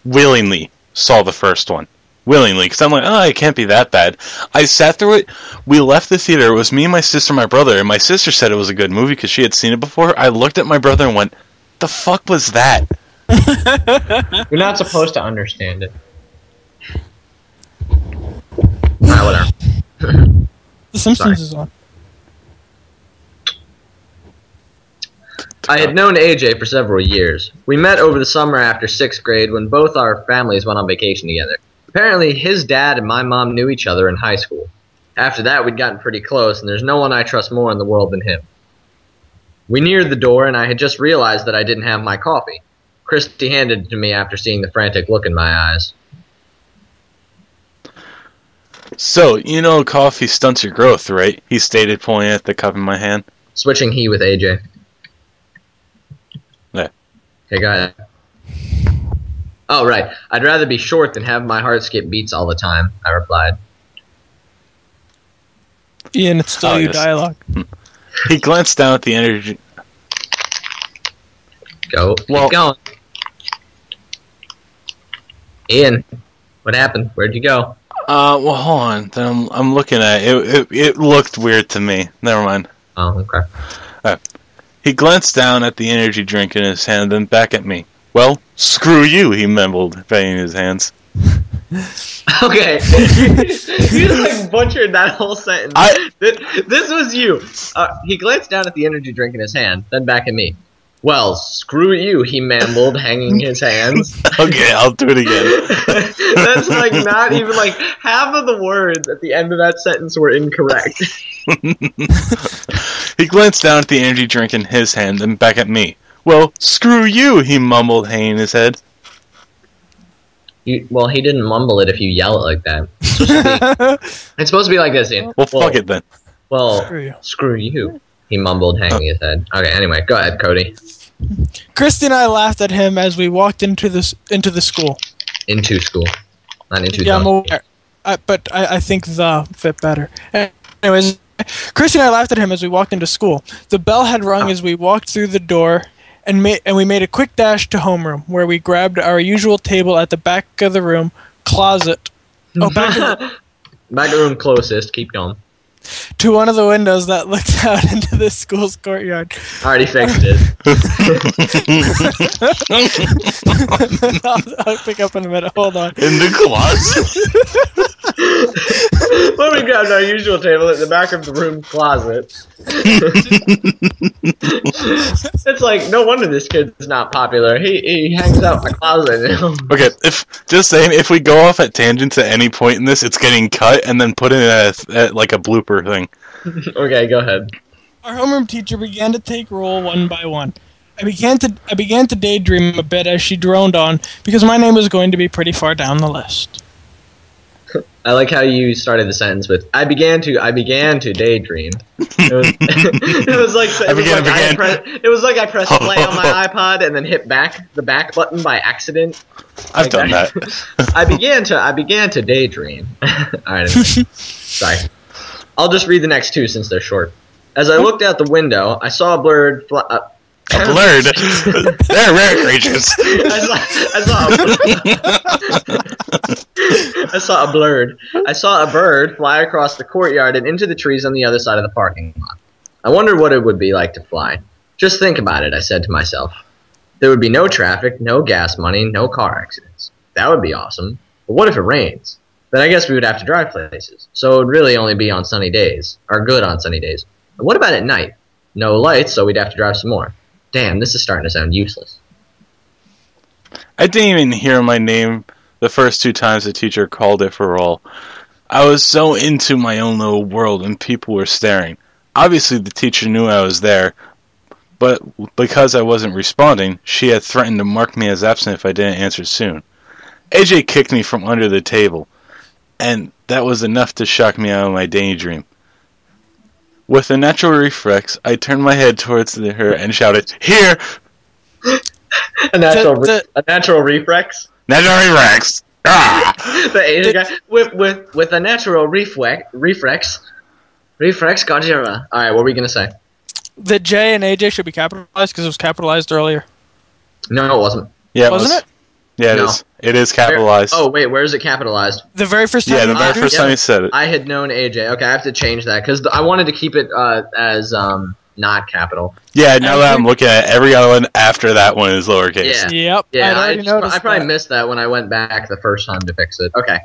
willingly saw the first one. Willingly, because I'm like, oh, it can't be that bad. I sat through it. We left the theater. It was me, my sister, my brother, and my sister said it was a good movie because she had seen it before. I looked at my brother and went, the fuck was that? You're not supposed to understand it. Whatever. The Simpsons is on. I had known AJ for several years. We met over the summer after 6th grade when both our families went on vacation together. Apparently, his dad and my mom knew each other in high school. After that, we'd gotten pretty close, and there's no one I trust more in the world than him. We neared the door, and I had just realized that I didn't have my coffee. Christy handed it to me after seeing the frantic look in my eyes. So, you know coffee stunts your growth, right? He stated, pointing at the cup in my hand. Switching he with AJ. Yeah. Okay, go ahead. Oh, right. I'd rather be short than have my heart skip beats all the time, I replied. Ian, it's still you yes. dialogue. He glanced down at the energy... Keep going. Ian, what happened? Where'd you go? Well, hold on. Then I'm looking at it. It looked weird to me. Never mind. Oh, okay. He glanced down at the energy drink in his hand, then back at me. Well, screw you, he mumbled, banging his hands. Okay. You like butchered that whole sentence. This was you. He glanced down at the energy drink in his hand, then back at me. Well, screw you, he mumbled, hanging his hands. Okay, I'll do it again. That's like not even like half of the words at the end of that sentence were incorrect. He glanced down at the energy drink in his hand, then back at me. Well, screw you, he mumbled, hanging his head. Well, he didn't mumble it if you yell it like that. It's supposed to be like this, Ian. Well, fuck it then. Well, screw you, he mumbled, hanging his head. Okay, anyway, go ahead, Cody. Christy and I laughed at him as we walked into the school. Into school. Not into Yeah, I'm aware. But I think the fit better. Anyways, Christy and I laughed at him as we walked into school. The bell had rung as we walked through the door, and we made a quick dash to homeroom, where we grabbed our usual table at the back of the room, closet. Oh, back of the room closest. Keep going. To one of the windows that looked out into the school's courtyard. Already fixed it. I'll pick up in a minute. Hold on. In the closet. When we grabbed our usual table at the back of the room closet. It's like, no wonder this kid's not popular. He hangs out in the closet. Okay, if we go off at tangents at any point in this, it's getting cut and then put in like a blooper thing. Okay, go ahead. Our homeroom teacher began to take roll one by one. I began to daydream a bit as she droned on, because my name was going to be pretty far down the list. I like how you started the sentence with I began to daydream. It was like I pressed play on my iPod and then hit the back button by accident. I've done that. I began to daydream. Alright, anyway. Sorry. I'll just read the next two since they're short. As I looked out the window, I saw a bird A blurred. They're rare creatures. I saw a bird fly across the courtyard and into the trees on the other side of the parking lot. I wondered what it would be like to fly. Just think about it, I said to myself. There would be no traffic, no gas money, no car accidents. That would be awesome. But what if it rains? Then I guess we would have to drive places. So it would really only be on sunny days, or good on sunny days. And what about at night? No lights, so we'd have to drive some more. Damn, this is starting to sound useless. I didn't even hear my name the first two times the teacher called it for roll. I was so into my own little world and people were staring. Obviously the teacher knew I was there, but because I wasn't responding, she had threatened to mark me as absent if I didn't answer soon. AJ kicked me from under the table, and that was enough to shock me out of my daydream. With a natural reflex, I turned my head towards her and shouted, "Here!" A natural reflex? Natural reflex! Ah! The Asian guy with a natural reflex, Godzilla. Alright, what were we gonna say? That J and AJ should be capitalized because it was capitalized earlier. No, it wasn't. Yeah, Wasn't it? Yeah, it is. It is capitalized. Where is it capitalized? The very first time. Yeah, the very first time you said it. I had known AJ. Okay, I have to change that because I wanted to keep it as not capital. Yeah, now that I'm looking at it, every other one after that one is lowercase. Yeah. Yep. Yeah, I probably missed that when I went back the first time to fix it. Okay.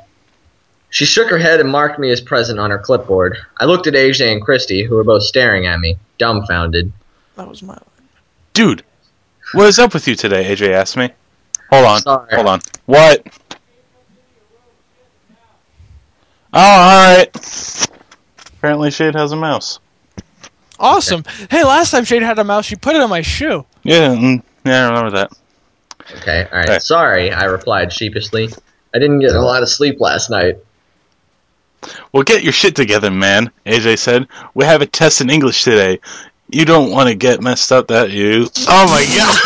She shook her head and marked me as present on her clipboard. I looked at AJ and Christy, who were both staring at me, dumbfounded. That was my line. Dude, what is up with you today? AJ asked me. Hold on. Sorry. Hold on. What? Oh, alright. Apparently Shade has a mouse. Awesome. Okay. Hey, last time Shade had a mouse, she put it on my shoe. Yeah, I remember that. Okay, alright. Sorry, I replied sheepishly. I didn't get a lot of sleep last night. Well, get your shit together, man, AJ said. We have a test in English today. You don't want to get messed up, that you. Oh my god!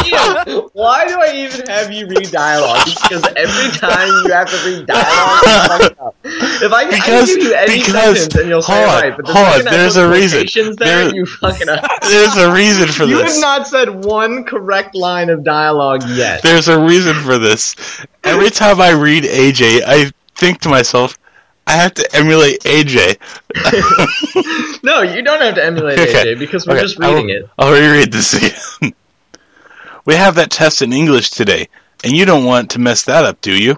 Ian, why do I even have you read dialogue? Because every time you have to read dialogue, you fuck up. If I can give you any sentence and you'll say it right, but the second there's I a put reason. quotations there, you fucking up. There's a reason for this. You have not said one correct line of dialogue yet. There's a reason for this. Every time I read AJ, I think to myself, I have to emulate AJ. No, you don't have to emulate AJ because we're just reading it. I'll reread this again. We have that test in English today, and you don't want to mess that up, do you?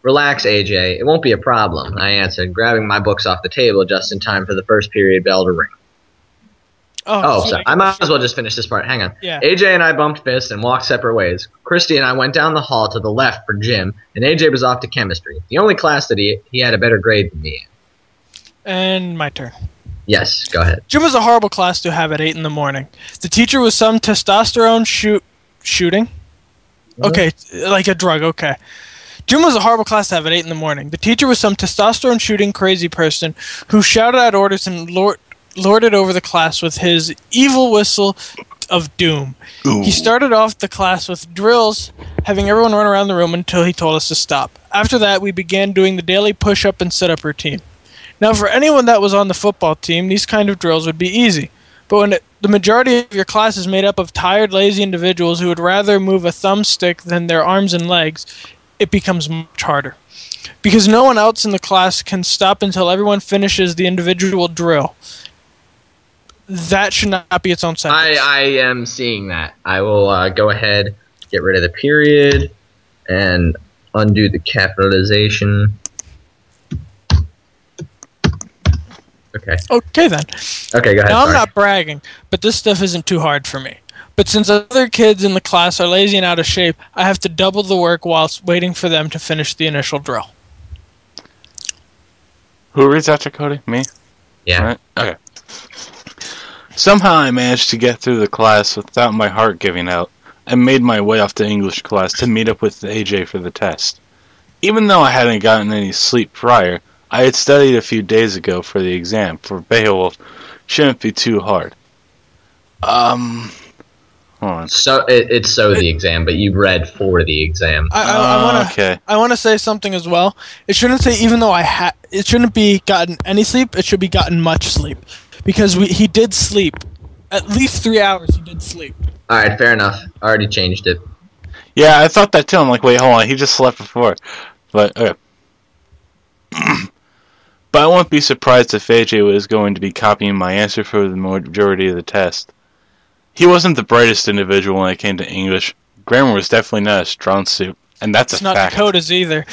Relax, AJ. It won't be a problem, I answered, grabbing my books off the table just in time for the first period bell to ring. Oh, sorry. I might as well just finish this part. Hang on. Yeah. AJ and I bumped fists and walked separate ways. Christy and I went down the hall to the left for gym, and AJ was off to chemistry, the only class that he had a better grade than me in. And my turn. Yes, go ahead. Gym was a horrible class to have at 8 in the morning. The teacher was some testosterone shooting? Okay, like a drug, okay. Gym was a horrible class to have at 8 in the morning. The teacher was some testosterone shooting crazy person who shouted out orders and lorded over the class with his evil whistle of doom. Ooh. He started off the class with drills, having everyone run around the room until he told us to stop. After that, we began doing the daily push-up and sit-up routine. Now, for anyone that was on the football team, these kind of drills would be easy. But when the majority of your class is made up of tired, lazy individuals who would rather move a thumbstick than their arms and legs, it becomes much harder. Because no one else in the class can stop until everyone finishes the individual drill. That should not be its own sentence. I am seeing that. I will go ahead, get rid of the period, and undo the capitalization. Okay. Okay, then. Okay, go ahead. Now, I'm not bragging, but this stuff isn't too hard for me. But since other kids in the class are lazy and out of shape, I have to double the work whilst waiting for them to finish the initial drill. Who reads that, Dakota? Me? Yeah. Right. Okay. Somehow I managed to get through the class without my heart giving out, and made my way off to English class to meet up with AJ for the test. Even though I hadn't gotten any sleep prior, I had studied a few days ago for the exam, for Beowulf shouldn't be too hard. Hold on. So it's the exam, but you read for the exam. I want to say something as well. It shouldn't say even though it shouldn't be gotten any sleep. It should be gotten much sleep, because he did sleep at least 3 hours. He did sleep. All right, fair enough. I already changed it. Yeah, I thought that too. I'm like, wait, hold on. He just slept before, but okay. But I won't be surprised if AJ was going to be copying my answer for the majority of the test. He wasn't the brightest individual when it came to English. Grammar was definitely not a strong suit, and that's it's a not fact. Dakota's either.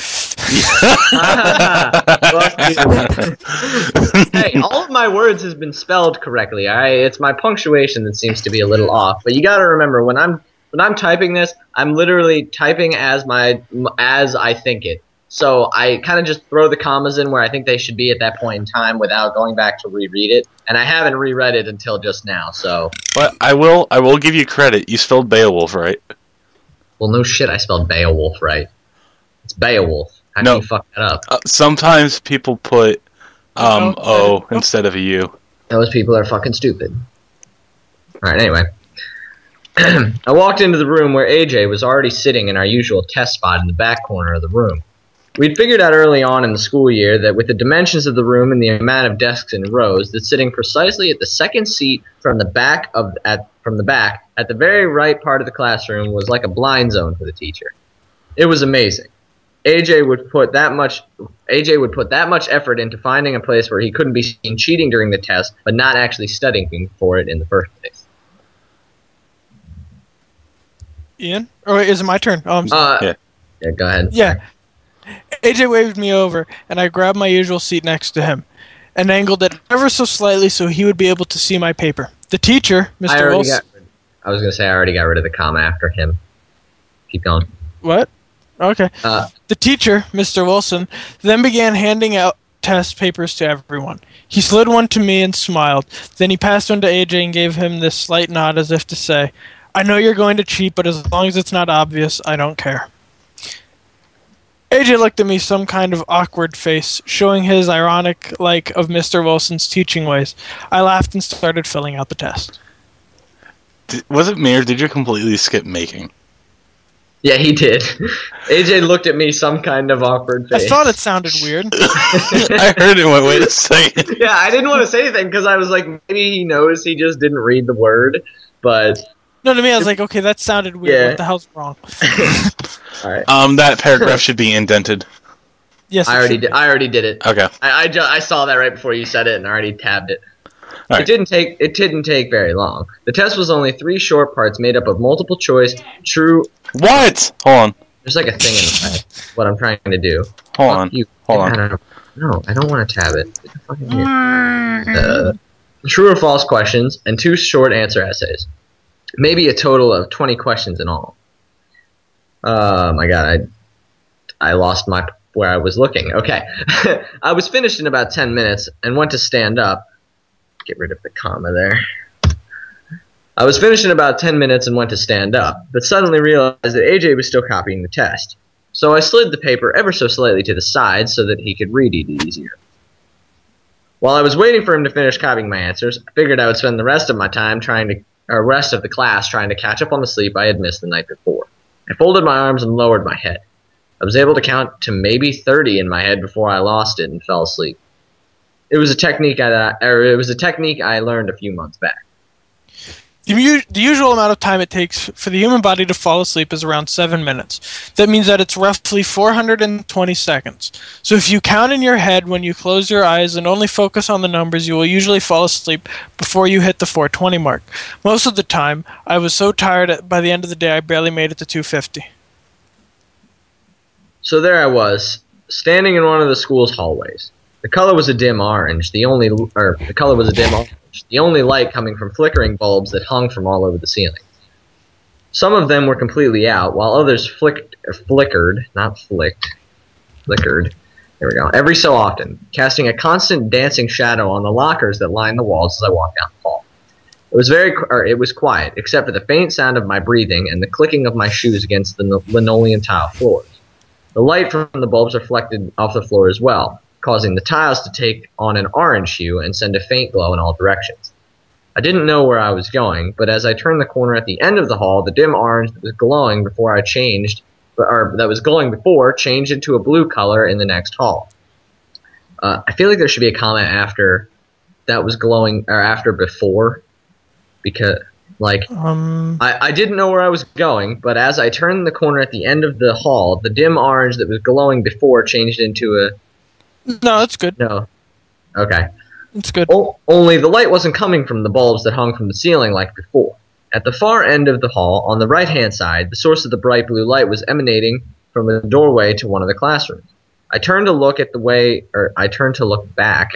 Hey, all of my words has been spelled correctly. It's my punctuation that seems to be a little off. But you got to remember, when I'm typing this, I'm literally typing as I think it. So I kind of just throw the commas in where I think they should be at that point in time without going back to reread it. And I haven't reread it until just now, so... But I will give you credit. You spelled Beowulf right. Well, no shit, I spelled Beowulf right. It's Beowulf. How do you fuck that up? Sometimes people put O instead of a U. Those people are fucking stupid. Alright, anyway. I walked into the room where AJ was already sitting in our usual test spot in the back corner of the room. We'd figured out early on in the school year that with the dimensions of the room and the amount of desks in rows, that sitting precisely at the second seat from the back at the very right part of the classroom was like a blind zone for the teacher. It was amazing. AJ would put that much effort into finding a place where he couldn't be seen cheating during the test, but not actually studying for it in the first place. Ian? Or wait, is it my turn? Oh, I'm sorry. Yeah, go ahead. Yeah. AJ waved me over, and I grabbed my usual seat next to him, and angled it ever so slightly so he would be able to see my paper. The teacher, Mr. Wilson... I was going to say I already got rid of the comma after him. Keep going. What? Okay. The teacher, Mr. Wilson, then began handing out test papers to everyone. He slid one to me and smiled. Then he passed one to AJ and gave him this slight nod as if to say, I know you're going to cheat, but as long as it's not obvious, I don't care. AJ looked at me some kind of awkward face, showing his ironic like of Mr. Wilson's teaching ways. I laughed and started filling out the test. Was it me, or did you completely skip making? Yeah, he did. AJ looked at me some kind of awkward face. I thought it sounded weird. I heard it. Wait a second. Yeah, I didn't want to say anything because I was like, maybe he knows he just didn't read the word, but... No, to me, I was like, okay, that sounded weird. Yeah. What the hell's wrong? All right. That paragraph should be indented. Yes, I already did it. Okay. I saw that right before you said it and I already tabbed it. All right. It didn't take very long. The test was only 3 short parts made up of multiple choice, true... What? Hold on. There's like a thing in the way. What I'm trying to do. Hold on. Hold on. No, I don't want to tab it. Get the fucking here. True or false questions and 2 short answer essays. Maybe a total of 20 questions in all. My god, I lost where I was looking. Okay. I was finished in about 10 minutes and went to stand up. Get rid of the comma there. I was finished in about 10 minutes and went to stand up, but suddenly realized that AJ was still copying the test. So I slid the paper ever so slightly to the side so that he could read it easier. While I was waiting for him to finish copying my answers, I figured I would spend the rest of my time rest of the class trying to catch up on the sleep I had missed the night before. I folded my arms and lowered my head. I was able to count to maybe 30 in my head before I lost it and fell asleep. It was a technique I learned a few months back. The usual amount of time it takes for the human body to fall asleep is around 7 minutes. That means that it's roughly 420 seconds. So if you count in your head when you close your eyes and only focus on the numbers, you will usually fall asleep before you hit the 420 mark. Most of the time, I was so tired by the end of the day I barely made it to 250. So there I was, standing in one of the school's hallways. The color was a dim orange, the only light coming from flickering bulbs that hung from all over the ceiling. Some of them were completely out, while others flickered, there we go, every so often, casting a constant dancing shadow on the lockers that lined the walls as I walked down the hall. It was quiet, except for the faint sound of my breathing and the clicking of my shoes against the linoleum tile floors. The light from the bulbs reflected off the floor as well, causing the tiles to take on an orange hue and send a faint glow in all directions. I didn't know where I was going, but as I turned the corner at the end of the hall, the dim orange that was glowing before changed into a blue color in the next hall. I feel like there should be a comment after that was glowing, or after before, because, like, I didn't know where I was going, but as I turned the corner at the end of the hall, the dim orange that was glowing before changed into a... No, that's good. No. Okay. It's good. Only the light wasn't coming from the bulbs that hung from the ceiling like before. At the far end of the hall, on the right-hand side, the source of the bright blue light was emanating from the doorway to one of the classrooms. I turned to look back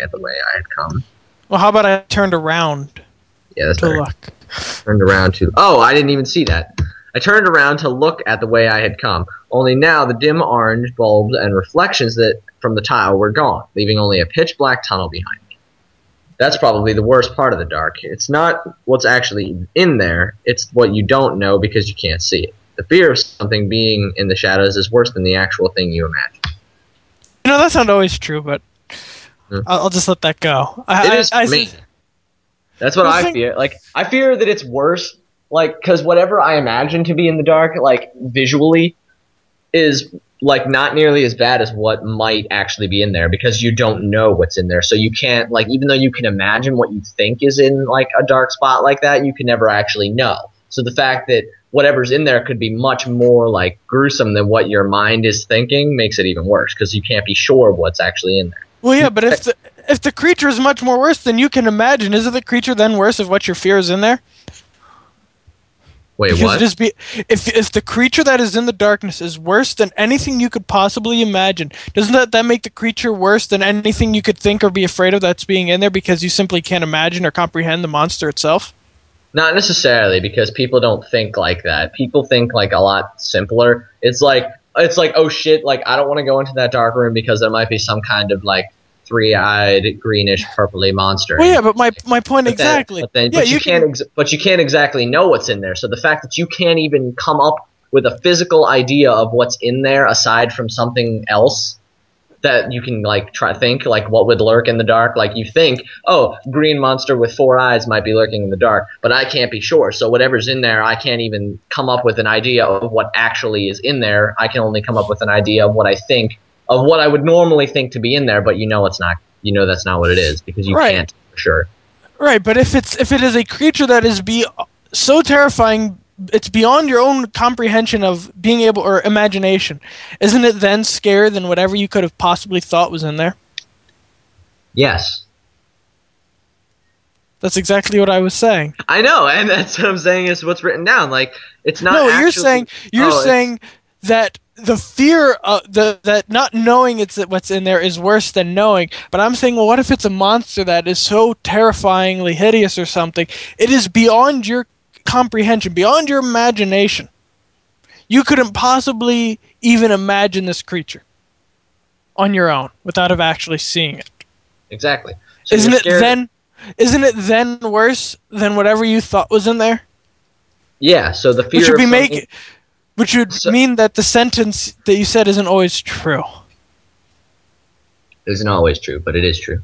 at the way I had come. Well, how about I turned around? Yeah, that's to better. look. Turned around to... Oh, I didn't even see that. I turned around to look at the way I had come. Only now the dim orange bulbs and reflections from the tile were gone, leaving only a pitch-black tunnel behind me. That's probably the worst part of the dark. It's not what's actually in there, it's what you don't know because you can't see it. The fear of something being in the shadows is worse than the actual thing you imagine. You know, that's not always true, but I'll just let that go. It is for me. That's what I fear. Like, I fear that it's worse, like, because whatever I imagine to be in the dark, like, visually, is, like, not nearly as bad as what might actually be in there, because you don't know what's in there. So you can't, like, even though you can imagine what you think is in, like, a dark spot like that, you can never actually know. So the fact that whatever's in there could be much more, like, gruesome than what your mind is thinking makes it even worse, because you can't be sure what's actually in there. Well, yeah, but if the creature is much more worse than you can imagine, isn't the creature then worse if what your fear is in there? Wait, because what? If the creature that is in the darkness is worse than anything you could possibly imagine, doesn't that make the creature worse than anything you could think or be afraid of that's being in there because you simply can't imagine or comprehend the monster itself? Not necessarily, because people don't think like that. People think, like, a lot simpler. It's like, oh shit, like, I don't want to go into that dark room because there might be some kind of, like, three-eyed, greenish, purpley monster. Well, yeah, but my point exactly. You can't exactly know what's in there. So the fact that you can't even come up with a physical idea of what's in there aside from something else that you can like try think like what would lurk in the dark. Like you think, oh, green monster with 4 eyes might be lurking in the dark, but I can't be sure. So whatever's in there, I can't even come up with an idea of what actually is in there. I can only come up with an idea of what I think of what I would normally think to be in there. But it's not. That's not what it is because you can't for sure. Right, but if it is a creature that is so terrifying, it's beyond your own comprehension of being able or imagination. Isn't it then scarier than whatever you could have possibly thought was in there? Yes. That's exactly what I was saying. I know, and that's what I'm saying is what's written down. Like it's not. No, you're saying that the fear that not knowing what's in there is worse than knowing. But I'm saying, well, what if it's a monster that is so terrifyingly hideous or something? It is beyond your comprehension, beyond your imagination. You couldn't possibly even imagine this creature on your own without have actually seeing it. Exactly. So isn't it then worse than whatever you thought was in there? Yeah. So the fear which would mean that the sentence that you said isn't always true. It isn't always true, but it is true.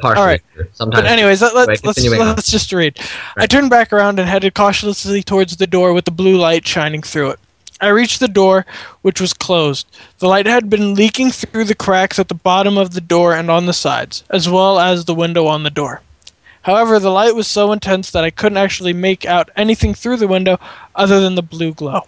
Partially. All right. Sometimes. But anyways, let's just read. Right. I turned back around and headed cautiously towards the door with the blue light shining through it. I reached the door, which was closed. The light had been leaking through the cracks at the bottom of the door and on the sides, as well as the window on the door. However, the light was so intense that I couldn't actually make out anything through the window other than the blue glow.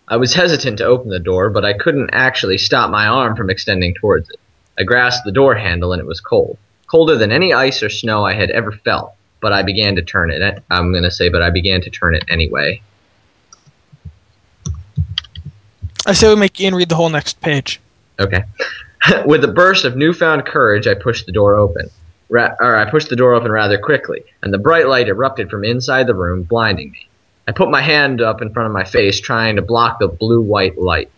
I was hesitant to open the door, but I couldn't actually stop my arm from extending towards it. I grasped the door handle and it was cold. Colder than any ice or snow I had ever felt, but I began to turn it. But I began to turn it anyway. I say we make Ian read the whole next page. Okay. With a burst of newfound courage, I pushed the door open. I pushed the door open rather quickly, and the bright light erupted from inside the room, blinding me. I put my hand up in front of my face, trying to block the blue-white light.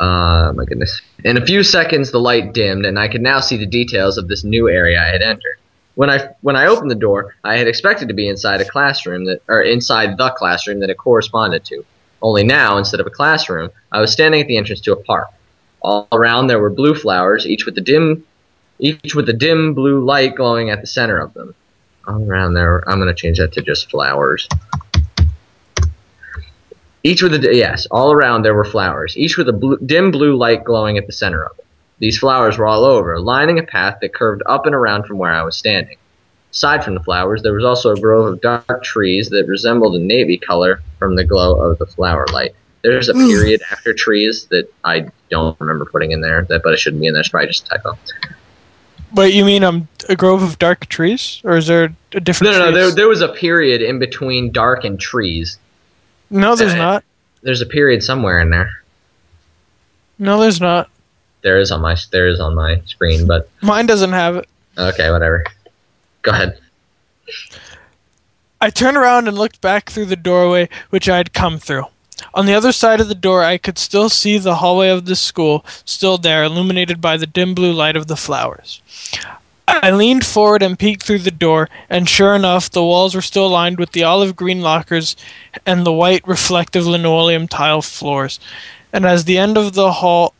My goodness. In a few seconds, the light dimmed, and I could now see the details of this new area I had entered. When I opened the door, I had expected to be inside the classroom that it corresponded to. Only now, instead of a classroom, I was standing at the entrance to a park. All around there were blue flowers, each with a dim blue light glowing at the center of them. All around there, I'm going to change that to just flowers. All around there were flowers, each with a dim blue light glowing at the center of it. These flowers were all over, lining a path that curved up and around from where I was standing. Aside from the flowers, there was also a grove of dark trees that resembled a navy color from the glow of the flower light. There's a period after trees that I don't remember putting in there, but it shouldn't be in there. It's probably just a typo. Wait, you mean a grove of dark trees? Or is there a different No, there was a period in between dark and trees. No, there's not. There's a period somewhere in there. No, there's not. There is on my screen, but mine doesn't have it. Okay, whatever. Go ahead. I turned around and looked back through the doorway which I had come through. On the other side of the door, I could still see the hallway of the school, still there, illuminated by the dim blue light of the flowers. I leaned forward and peeked through the door, and sure enough, the walls were still lined with the olive green lockers and the white reflective linoleum tile floors. And at the end of the hall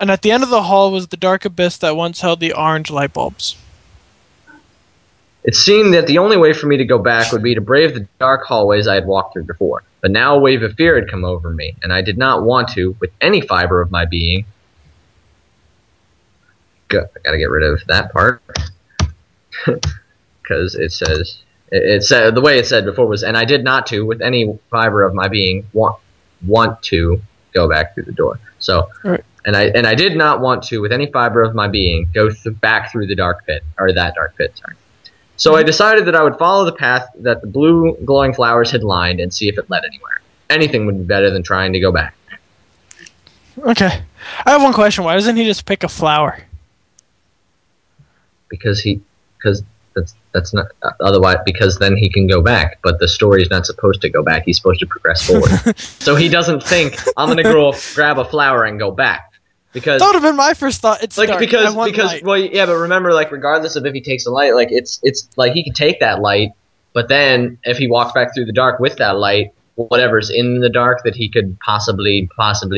was the dark abyss that once held the orange light bulbs. It seemed that the only way for me to go back would be to brave the dark hallways I had walked through before. But now a wave of fear had come over me, and I did not want to, with any fiber of my being... I gotta get rid of that part. Because it said, the way it said before was, and I did not to, with any fiber of my being, want to go back through the door. So, right. and I did not want to, with any fiber of my being, go back through the dark pit, or that dark pit, sorry. So I decided that I would follow the path that the blue glowing flowers had lined and see if it led anywhere. Anything would be better than trying to go back. Okay. I have one question. Why doesn't he just pick a flower? Because that's not otherwise, because then he can go back, but the story's not supposed to go back. He's supposed to progress forward. So he doesn't think, I'm going to grab a flower and go back. because that would have been my first thought. It's like dark. because light. well, yeah, but remember, like regardless of if he takes the light, like it's like he can take that light, but then if he walks back through the dark with that light, whatever's in the dark that he could possibly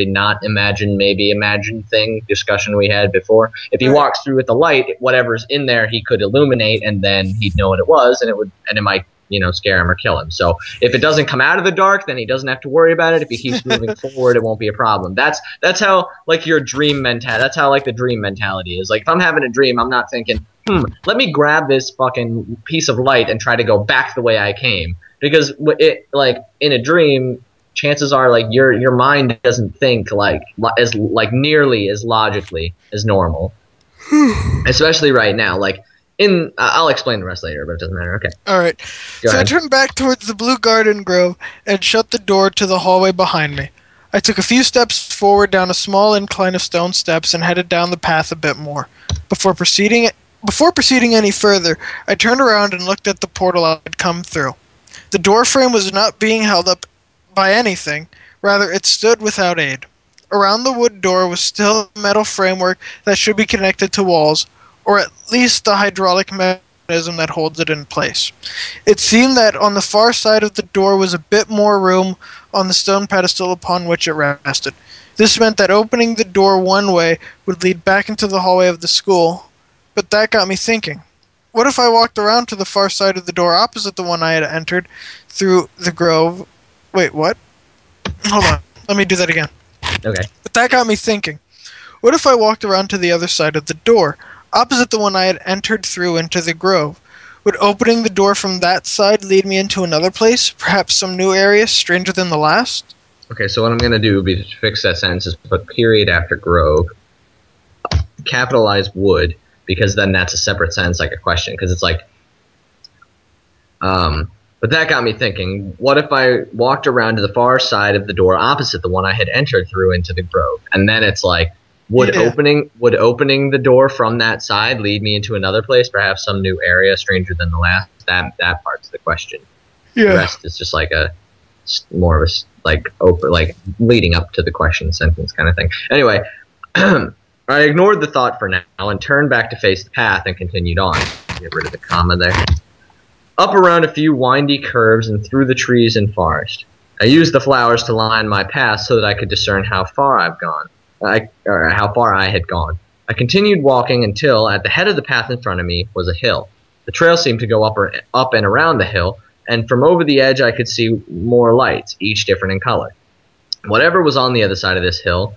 not imagine thing discussion we had before. If he walks through with the light, whatever's in there he could illuminate, and then he'd know what it was, and it might scare him or kill him. So if it doesn't come out of the dark, then he doesn't have to worry about it. If he keeps moving forward, it won't be a problem. That's how like your dream mentality. That's how like the dream mentality is. Like if I'm having a dream, I'm not thinking, let me grab this fucking piece of light and try to go back the way I came. Because it like in a dream, chances are like your mind doesn't think like nearly as logically as normal. Especially right now, like. I'll explain the rest later, but it doesn't matter. Okay. All right. Go ahead. I turned back towards the blue garden grove and shut the door to the hallway behind me. I took a few steps forward down a small incline of stone steps and headed down the path a bit more. Before proceeding any further, I turned around and looked at the portal I had come through. The door frame was not being held up by anything. Rather, it stood without aid. Around the wood door was still a metal framework that should be connected to walls, or at least the hydraulic mechanism that holds it in place. It seemed that on the far side of the door was a bit more room on the stone pedestal upon which it rested. This meant that opening the door one way would lead back into the hallway of the school, but that got me thinking. What if I walked around to the far side of the door opposite the one I had entered through the grove? Wait, what? Hold on. Let me do that again. Okay. But that got me thinking. What if I walked around to the other side of the door, opposite the one I had entered through into the grove? Would opening the door from that side lead me into another place, perhaps some new area stranger than the last? Okay, so what I'm going to do would be to fix that sentence is put period after grove, capitalize wood, because then that's a separate sentence like a question, because it's like, but that got me thinking, what if I walked around to the far side of the door opposite the one I had entered through into the grove? And then it's like, would opening the door from that side lead me into another place, perhaps some new area stranger than the last? That part's the question. Yeah. The rest is just like more of a like open, like leading up to the question sentence kind of thing. Anyway, I ignored the thought for now and turned back to face the path and continued on. Get rid of the comma there. Up around a few windy curves and through the trees and forest. I used the flowers to line my path so that I could discern how far I've gone. How far I had gone. I continued walking until, at the head of the path in front of me, was a hill. The trail seemed to go up and around the hill, and from over the edge I could see more lights, each different in color. Whatever was on the other side of this hill,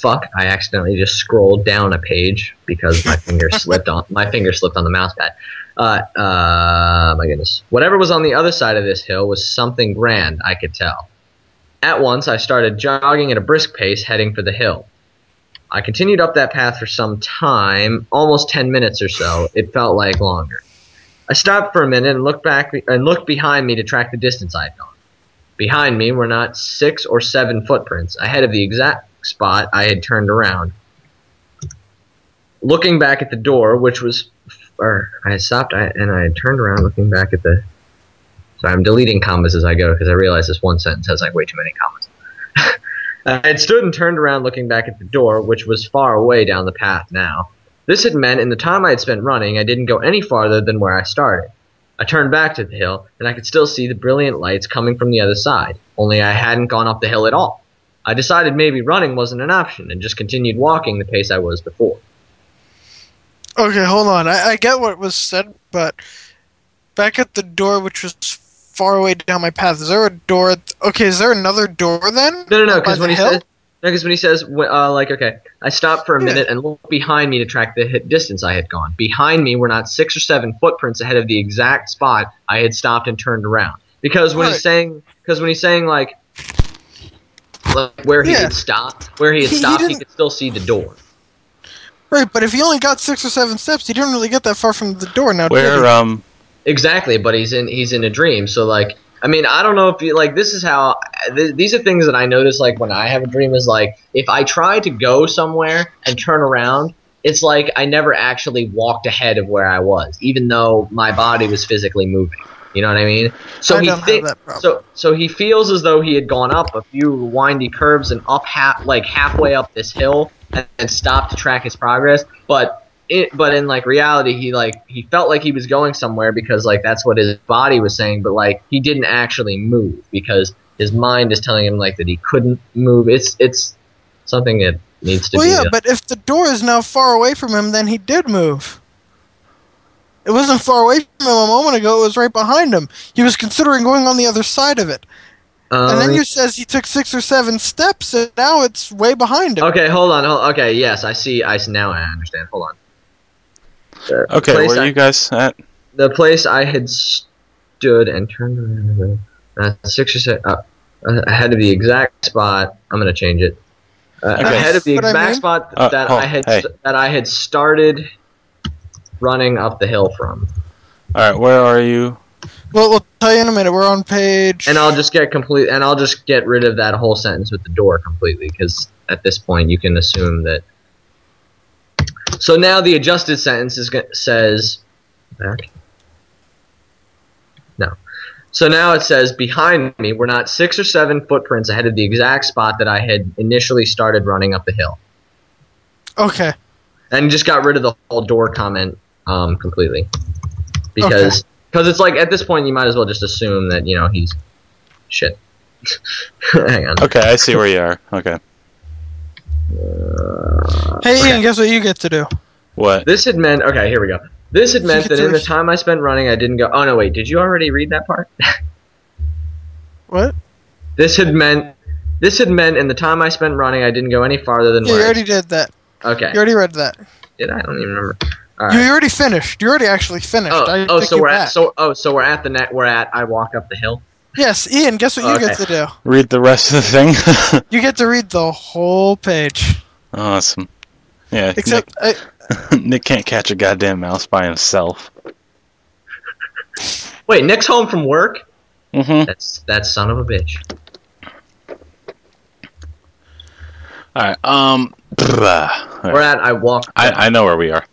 I accidentally just scrolled down a page because my finger slipped on the mouse pad. My goodness. Whatever was on the other side of this hill was something grand, I could tell. At once, I started jogging at a brisk pace, heading for the hill. I continued up that path for some time, almost 10 minutes or so. It felt like longer. I stopped for a minute and looked behind me to track the distance I had gone. Behind me were not 6 or 7 footprints, ahead of the exact spot I had turned around. Looking back at the door, I stopped and I turned around looking back at the... So I'm deleting commas as I go because I realize this one sentence has like way too many commas. I had stood and turned around looking back at the door, which was far away down the path now. This had meant in the time I had spent running, I didn't go any farther than where I started. I turned back to the hill, and I could still see the brilliant lights coming from the other side, only I hadn't gone up the hill at all. I decided maybe running wasn't an option, and just continued walking the pace I was before. Okay, hold on. I get what was said, but back at the door, which was far away down my path, is there a door? Okay, is there another door then? No, because when he says, okay, I stopped for a minute and looked behind me to track the distance I had gone. Behind me were not 6 or 7 footprints ahead of the exact spot I had stopped and turned around. Because when he's saying like where he had stopped, he could still see the door. Right, but if he only got 6 or 7 steps, he didn't really get that far from the door. Now, exactly, but he's in a dream. So like, I mean, I don't know if you like. This is how these are things that I notice. Like when I have a dream, is like if I try to go somewhere and turn around, it's like I never actually walked ahead of where I was, even though my body was physically moving. You know what I mean? So so he feels as though he had gone up a few windy curves and up halfway up this hill and stopped to track his progress. But in like reality, he felt like he was going somewhere because like that's what his body was saying. But like he didn't actually move because his mind is telling him like that he couldn't move. It's something that needs to be. Well, yeah, but if the door is now far away from him, then he did move. It wasn't far away from him a moment ago. It was right behind him. He was considering going on the other side of it. And then you says he took 6 or 7 steps, and now it's way behind him. Okay, hold on. Okay, yes, I see. Now I understand. Hold on. Okay, where are you guys at? The place I had stood and turned around. 6 or 7. Ahead of the exact spot. I'm gonna change it. Ahead of the exact spot that I had started running up the hill from. All right, where are you? Well, we'll tell you in a minute. We're on page. And I'll just get rid of that whole sentence with the door completely, because at this point you can assume that. So now the adjusted sentence says back. No. So now it says behind me were not 6 or 7 footprints ahead of the exact spot that I had initially started running up the hill. Okay. And just got rid of the whole door comment completely, because. Because it's like, at this point, you might as well just assume that, he's shit. Hang on. Okay, I see where you are. Okay. Hey, Ian, guess what you get to do? What? This had meant, okay, here we go. This had meant that in the time I spent running, I didn't go, oh no, wait, did you already read that part? What? This had meant in the time I spent running, I didn't go any farther than you already did that. Okay. You already read that. Did I? I don't even remember. Right. You already finished. You already actually finished. So we're at the net. We're at. I walk up the hill. Yes, Ian. Guess what you get to do? Read the rest of the thing. You get to read the whole page. Awesome. Yeah. Except Nick can't catch a goddamn mouse by himself. Wait, Nick's home from work? Mm-hmm. That son of a bitch. All right. We're at. I walk. I know where we are.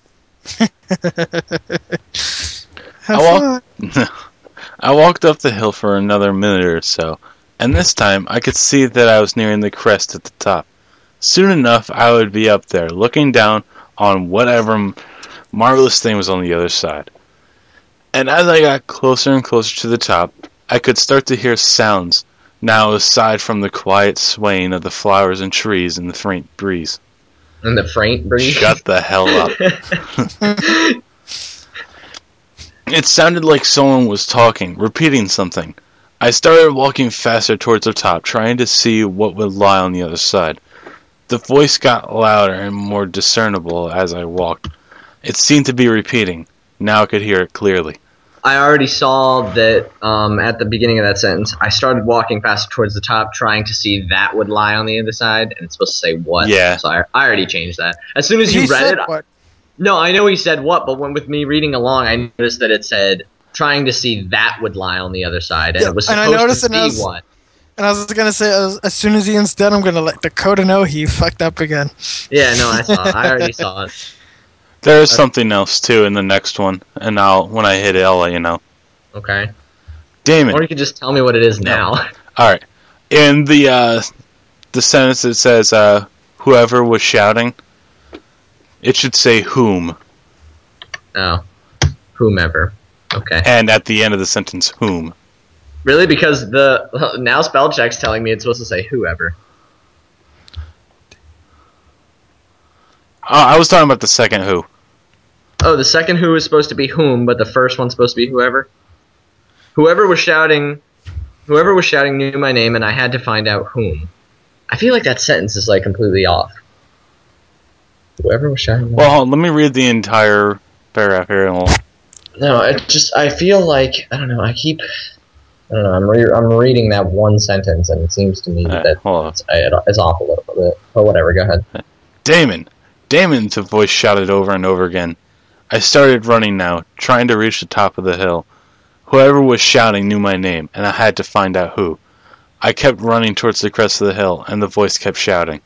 I walked up the hill for another minute or so, and this time I could see that I was nearing the crest at the top. Soon enough, I would be up there, looking down on whatever marvelous thing was on the other side. And as I got closer and closer to the top, I could start to hear sounds, now aside from the quiet swaying of the flowers and trees in the faint breeze. And the faint breeze? Shut the hell up. It sounded like someone was talking, repeating something. I started walking faster towards the top, trying to see what would lie on the other side. The voice got louder and more discernible as I walked. It seemed to be repeating. Now I could hear it clearly. I already saw that at the beginning of that sentence. I started walking faster towards the top, trying to see that would lie on the other side, and it's supposed to say what. Yeah. So I already changed that. As soon as you read it, what? No, I know he said what, but with me reading along, I noticed that it said trying to see that would lie on the other side, and it was supposed to be what. And I was gonna say, as soon as Ian's done, I'm gonna let Dakota know he fucked up again. Yeah, no, I saw it. I already saw it. There is something else too in the next one, and when I hit it, I'll let you know. Okay. Damon. Or you could just tell me what it is now. All right. In the sentence that says whoever was shouting, it should say whom. Oh, whomever. Okay. And at the end of the sentence, whom. Really? Because now spell check's telling me it's supposed to say whoever. I was talking about the second who. Oh, the second who is supposed to be whom, but the first one's supposed to be whoever? Whoever was shouting knew my name, and I had to find out whom. I feel like that sentence is like completely off. Whoever was shouting. Well, let me read the entire paragraph here. No, I feel like, I don't know, I'm reading that one sentence, and it seems to me that it's off a little bit. But whatever, go ahead. Damon! Damon! The voice shouted over and over again. I started running now, trying to reach the top of the hill. Whoever was shouting knew my name, and I had to find out who. I kept running towards the crest of the hill, and the voice kept shouting.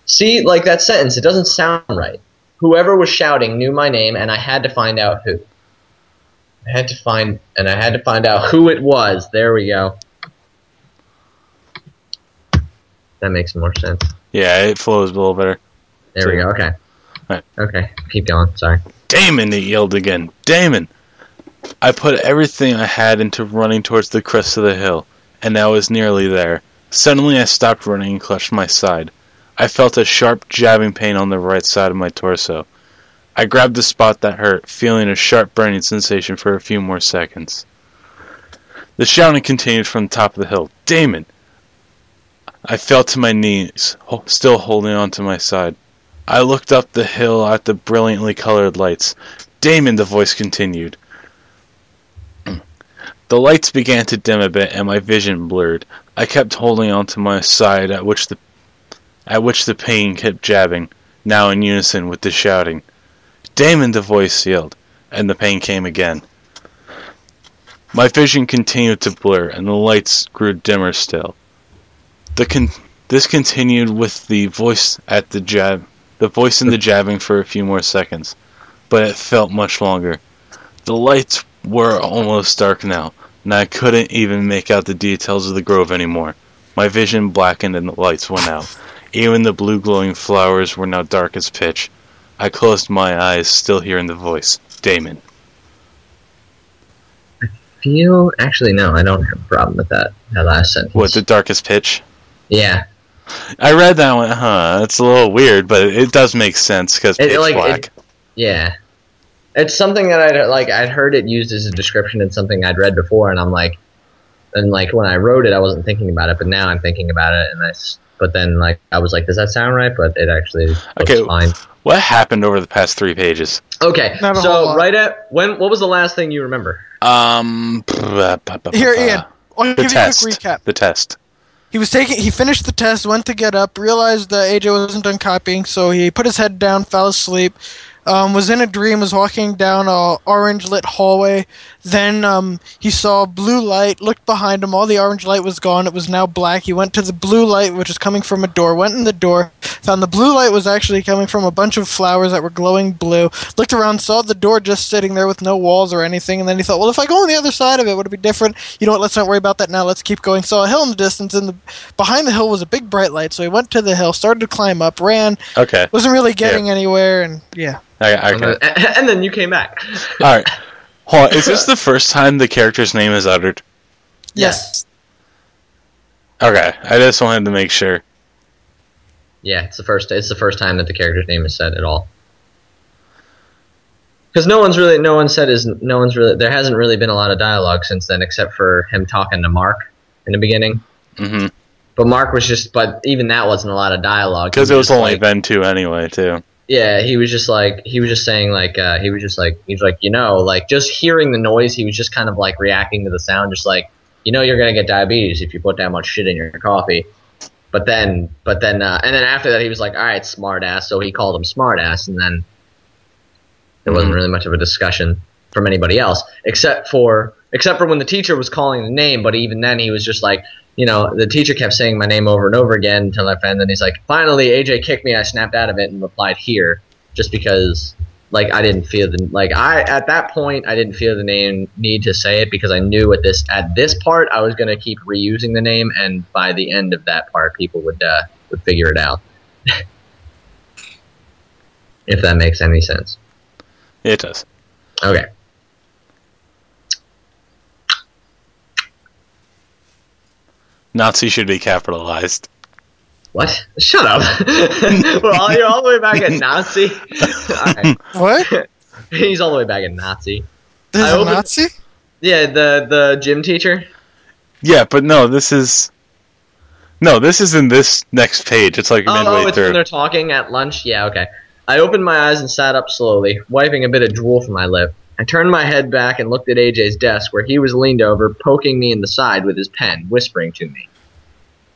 See, like that sentence, it doesn't sound right. Whoever was shouting knew my name, and I had to find out who. I had to find out who it was. There we go. That makes more sense. Yeah, it flows a little better. There we go. Okay. Right. Okay. Keep going. Sorry. Damon, he yelled again. Damon! I put everything I had into running towards the crest of the hill, and I was nearly there. Suddenly I stopped running and clutched my side. I felt a sharp jabbing pain on the right side of my torso. I grabbed the spot that hurt, feeling a sharp burning sensation for a few more seconds. The shouting continued from the top of the hill. Damon! I fell to my knees, still holding on to my side. I looked up the hill at the brilliantly colored lights. Damon, the voice continued. The lights began to dim a bit and my vision blurred. I kept holding on to my side at which the pain kept jabbing, now in unison with the shouting. Damon, the voice yelled, and the pain came again. My vision continued to blur and the lights grew dimmer still. This continued with the voice in the jabbing for a few more seconds, but it felt much longer. The lights were almost dark now, and I couldn't even make out the details of the grove anymore. My vision blackened and the lights went out. Even the blue glowing flowers were now dark as pitch. I closed my eyes, still hearing the voice. Damon. Actually, no, I don't have a problem with that last sentence. What, the darkest pitch? Yeah. I read that one, that's a little weird, but it does make sense, because pitch black. Yeah. It's something that I'd heard it used as a description in something I'd read before, and I'm like, when I wrote it, I wasn't thinking about it, but now I'm thinking about it, but then I was like, does that sound right? But it actually looks fine. What happened over the past 3 pages? Okay, so what was the last thing you remember? Here, Ian, I'll give you a quick recap. The test. He finished the test, went to get up, realized that AJ wasn't done copying, so he put his head down, fell asleep, was in a dream, was walking down a orange-lit hallway. Then he saw blue light, looked behind him, all the orange light was gone, it was now black. He went to the blue light, which was coming from a door, went in the door, found the blue light was actually coming from a bunch of flowers that were glowing blue, looked around, saw the door just sitting there with no walls or anything, and then he thought, well, if I go on the other side of it, would it be different? You know what, let's not worry about that now, let's keep going. Saw a hill in the distance, and behind the hill was a big bright light, so he went to the hill, started to climb up, ran, wasn't really getting anywhere, and yeah. And then you came back. Alright. Hold on, is this the first time the character's name is uttered? Yes. Okay, I just wanted to make sure. Yeah, it's the first time that the character's name is said at all. Because there hasn't really been a lot of dialogue since then, except for him talking to Mark in the beginning. Mm-hmm. But even that wasn't a lot of dialogue. Because it was only them two anyway, too. Yeah, he was just saying just hearing the noise, he was just kind of like reacting to the sound, just like, you're gonna get diabetes if you put that much shit in your coffee. But then after that, he was like, all right, smart ass. So he called him smart ass, and then there wasn't really much of a discussion from anybody else, except for when the teacher was calling the name. But even then, he was just like, the teacher kept saying my name over and over again until and then he's like, finally, AJ kicked me. I snapped out of it and replied here, just because, I didn't feel at that point, I didn't feel the need to say it, because I knew at this part, I was going to keep reusing the name, and by the end of that part, people would figure it out. If that makes any sense. It does. Okay. Nazi should be capitalized. What? Shut up. Well, you're all the way back at Nazi? Right. What? He's all the way back at Nazi. There's a Nazi? Yeah, the gym teacher. Yeah, but this is in this next page. It's like midway it's through. when they're talking at lunch? Yeah, okay. I opened my eyes and sat up slowly, wiping a bit of drool from my lip. I turned my head back and looked at AJ's desk, where he was leaned over, poking me in the side with his pen, whispering to me.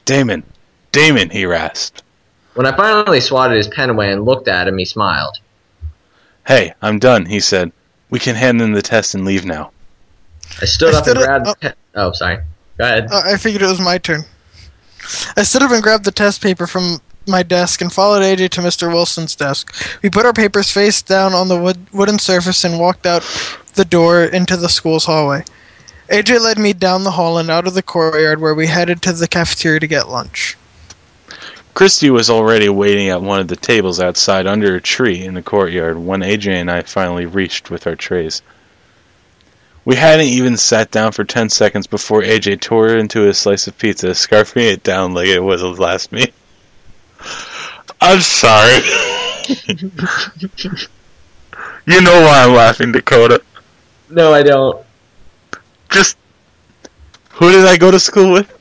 Damon, he rasped. When I finally swatted his pen away and looked at him, he smiled. Hey, I'm done, he said. We can hand in the test and leave now. I stood up and grabbed the pen. Oh, sorry. Go ahead. I figured it was my turn. I stood up and grabbed the test paper from my desk and followed AJ to Mr. Wilson's desk. We put our papers face down on the wooden surface and walked out the door into the school's hallway. AJ led me down the hall and out of the courtyard, where we headed to the cafeteria to get lunch. Christy was already waiting at one of the tables outside under a tree in the courtyard when AJ and I finally reached with our trays. We hadn't even sat down for 10 seconds before AJ tore into a slice of pizza, scarfing it down like it was his last meal. I'm sorry. You know why I'm laughing, Dakota. No, I don't. Just, who did I go to school with?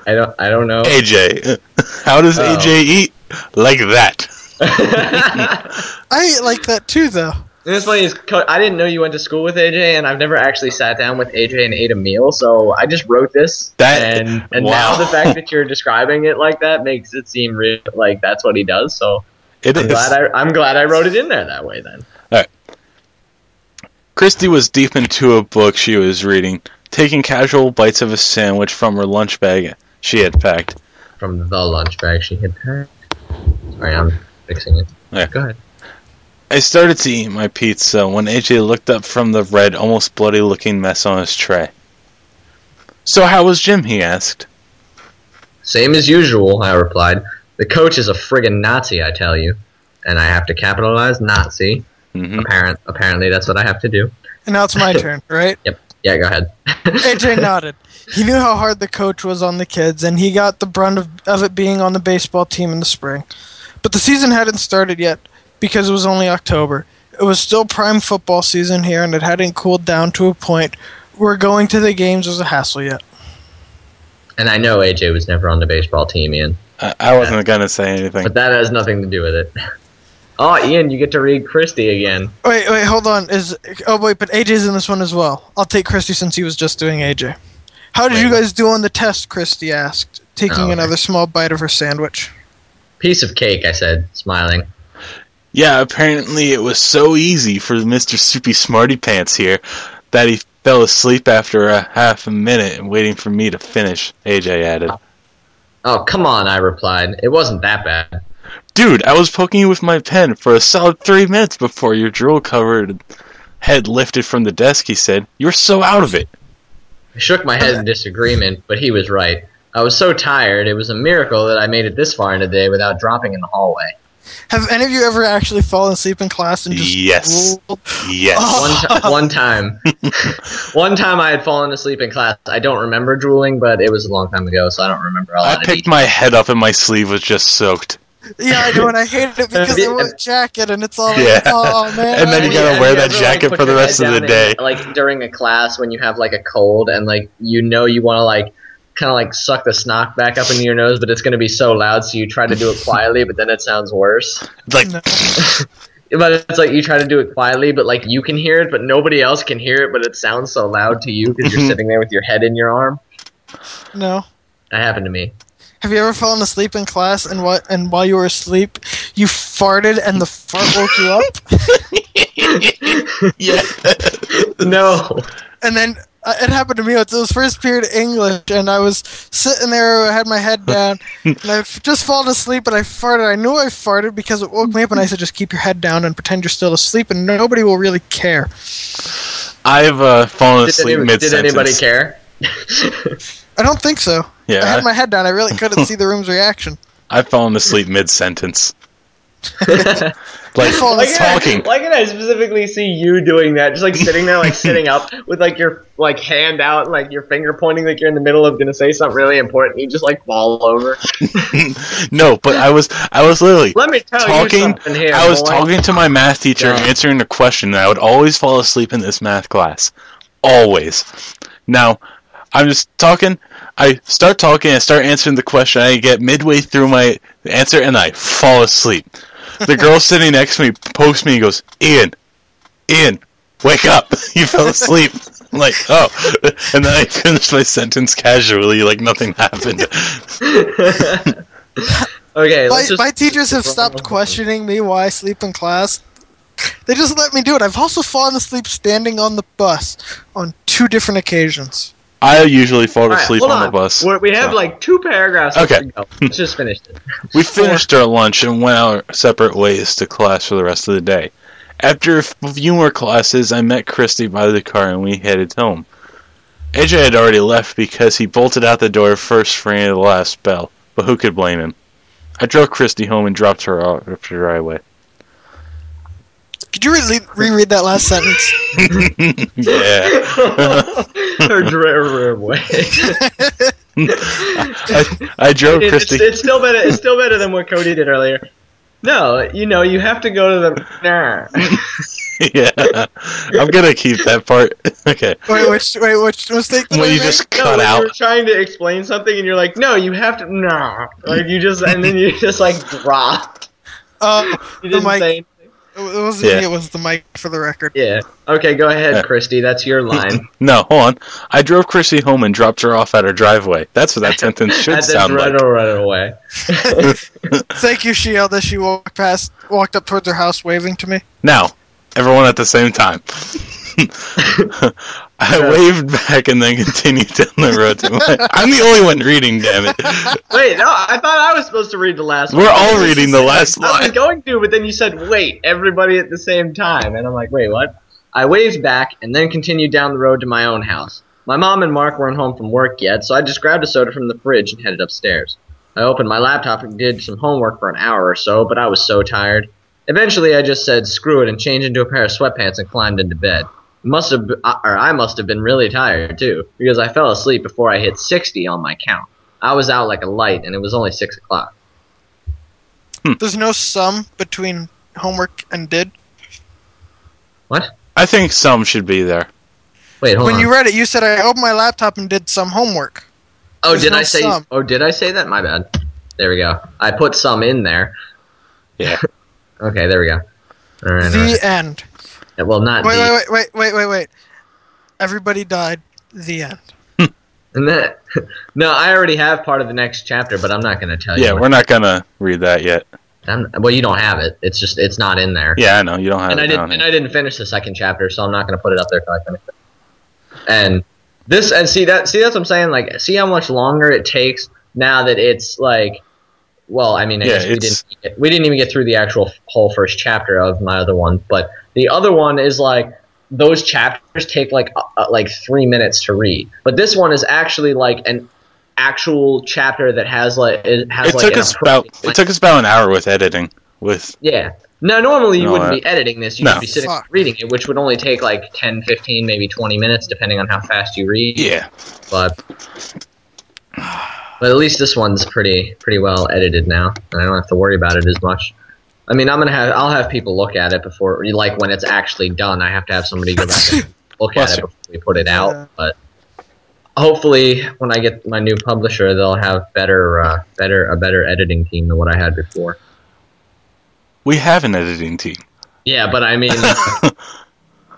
I don't know. AJ. How does AJ eat? Like that. I eat like that too, though. And it's funny, I didn't know you went to school with AJ, and I've never actually sat down with AJ and ate a meal, so I just wrote this. And wow. Now the fact that you're describing it like that makes it seem real, like that's what he does. So I'm glad I wrote it in there that way then. All right. Christy was deep into a book she was reading, taking casual bites of a sandwich from her lunch bag she had packed. From the lunch bag she had packed? Sorry, I'm fixing it. Yeah. Go ahead. I started to eat my pizza when AJ looked up from the red, almost bloody-looking mess on his tray. "So how was gym?" he asked. "Same as usual," I replied. "The coach is a friggin' Nazi, I tell you. And I have to capitalize Nazi. Mm-hmm. Apparently that's what I have to do." And now it's my turn, right? Yep. Yeah, go ahead. AJ nodded. He knew how hard the coach was on the kids, and he got the brunt of it being on the baseball team in the spring. But the season hadn't started yet, because it was only October. It was still prime football season here, and it hadn't cooled down to a point where going to the games was a hassle yet. And I know AJ was never on the baseball team, Ian. I wasn't going to say anything. But that has nothing to do with it. Oh, Ian, you get to read Christy again. Wait, hold on. But AJ's in this one as well. I'll take Christy since he was just doing AJ. How did you guys do on the test, Christy asked, taking another small bite of her sandwich. "Piece of cake," I said, smiling. Yeah, apparently it was so easy for Mr. Soupy Smarty Pants here that he fell asleep after a half a minute waiting for me to finish, AJ added. "Oh, come on," I replied. "It wasn't that bad." "Dude, I was poking you with my pen for a solid 3 minutes before your drool-covered head lifted from the desk," he said. "You were so out of it." I shook my head in disagreement, but he was right. I was so tired, it was a miracle that I made it this far in a day without dropping in the hallway. Have any of you ever actually fallen asleep in class and just Yes. rolled? Yes. One time. One time I had fallen asleep in class. I don't remember drooling, but it was a long time ago, so I don't remember a lot I picked my head up and my sleeve was just soaked. Yeah, I know, and I hated it because I wore a jacket, and it's all Yeah. like, oh, man. And then you gotta wear that jacket for the rest of the day. Like, during a class when you have, like, a cold and, like, you want to, like, kind of, like, suck the snot back up into your nose, but it's going to be so loud, so you try to do it quietly, but then it sounds worse. It's like... No. But it's like you try to do it quietly, but, like, you can hear it, but nobody else can hear it, but it sounds so loud to you because you're sitting there with your head in your arm. No. That happened to me. Have you ever fallen asleep in class and while you were asleep, you farted and the fart woke you up? Yeah. No. And then it happened to me. It was first period English, and I was sitting there, I had my head down, and I've just fallen asleep, and I farted. I knew I farted because it woke me up, and I said, just keep your head down and pretend you're still asleep, and nobody will really care. I've fallen asleep mid-sentence. Did anybody care? I don't think so. Yeah. I had my head down. I really couldn't see the room's reaction. I've fallen asleep mid-sentence. Like talking. Why can I specifically see you doing that? Just like sitting there, like sitting up with like your like hand out, like your finger pointing, like you're in the middle of gonna say something really important. You just like fall over. No, but I was literally Let me tell talking. you something here, I was boy. talking to my math teacher, answering a question, and I would always fall asleep in this math class. Always. Now, I'm just talking. I start talking, I start answering the question, I get midway through my answer, and I fall asleep. The girl sitting next to me pokes me and goes, Ian, wake up. You fell asleep. I'm like, oh. And then I finished my sentence casually, like nothing happened. Okay, my teachers have stopped questioning me why I sleep in class. They just let me do it. I've also fallen asleep standing on the bus on 2 different occasions. I usually fall Right, asleep hold on the bus. We have like 2 paragraphs left Okay. to go. Let's just finish it. We finished our lunch and went our separate ways to class for the rest of the day. After a few more classes, I met Christy by the car and we headed home. AJ had already left because he bolted out the door first for the last bell. but who could blame him? I drove Christy home and dropped her off the driveway. Could you reread that last sentence? Yeah. Her driveway. I drove Christy. It's still better. It's still better than what Cody did earlier. No, you have to go to the. Yeah, I'm gonna keep that part. Okay. Wait, which mistake did When I you make? just cut when out. you were trying to explain something and you're like, no, you have to. Like you just and then you just like dropped. You The didn't mic. say. It wasn't me, it was the mic for the record. Yeah. Okay, go ahead, Christy. That's your line. No, hold on. I drove Chrissy home and dropped her off at her driveway. That's what that sentence should sound like. Right away. Thank you, she yelled as she walked up towards her house, waving to me. Now, everyone at the same time. I waved back and then continued down the road to my... I'm the only one reading, damn it. Wait, no, I thought I was supposed to read the last one. We're all reading the last I was line. going to, but then you said, wait, everybody at the same time. And I'm like, wait, what? I waved back and then continued down the road to my own house. My mom and Mark weren't home from work yet, so I just grabbed a soda from the fridge and headed upstairs. I opened my laptop and did some homework for an hour or so, but I was so tired. Eventually, I just said, screw it, and changed into a pair of sweatpants and climbed into bed. I must have been really tired, too, because I fell asleep before I hit 60 on my count. I was out like a light, and it was only 6 o'clock. There's no sum between homework and did. What? I think some should be there. Wait, hold on. When you read it, you said I opened my laptop and did some homework. Oh, There's did no I say? sum. Oh, did I say that? My bad. There we go. I put some in there. Yeah. Okay, there we go. All right. The end. Yeah, well, not Wait. Everybody died. The end. And that, no, I already have part of the next chapter, but I'm not going to tell you. Yeah, we're not gonna read that yet. Well, you don't have it. It's just it's not in there. Yeah, I know you don't have And it. I didn't finish the second chapter, so I'm not going to put it up there till I finish it. And see that's what I'm saying. Like, see how much longer it takes now that it's like. Well, I mean, I guess we didn't even get through the actual whole first chapter of my other one, but the other one is like those chapters take like 3 minutes to read, but this one is actually like an actual chapter that has it took us about an hour with editing. Yeah. No, normally you wouldn't be editing this. You'd be sitting reading it, which would only take like 10, 15, maybe 20 minutes, depending on how fast you read. Yeah. But at least this one's pretty well edited now, and I don't have to worry about it as much. I mean, I'll have people look at it before, like when it's actually done. I have to have somebody go back and look at it before we put it out. But hopefully, when I get my new publisher, they'll have a better editing team than what I had before. We have an editing team. Yeah, but I mean.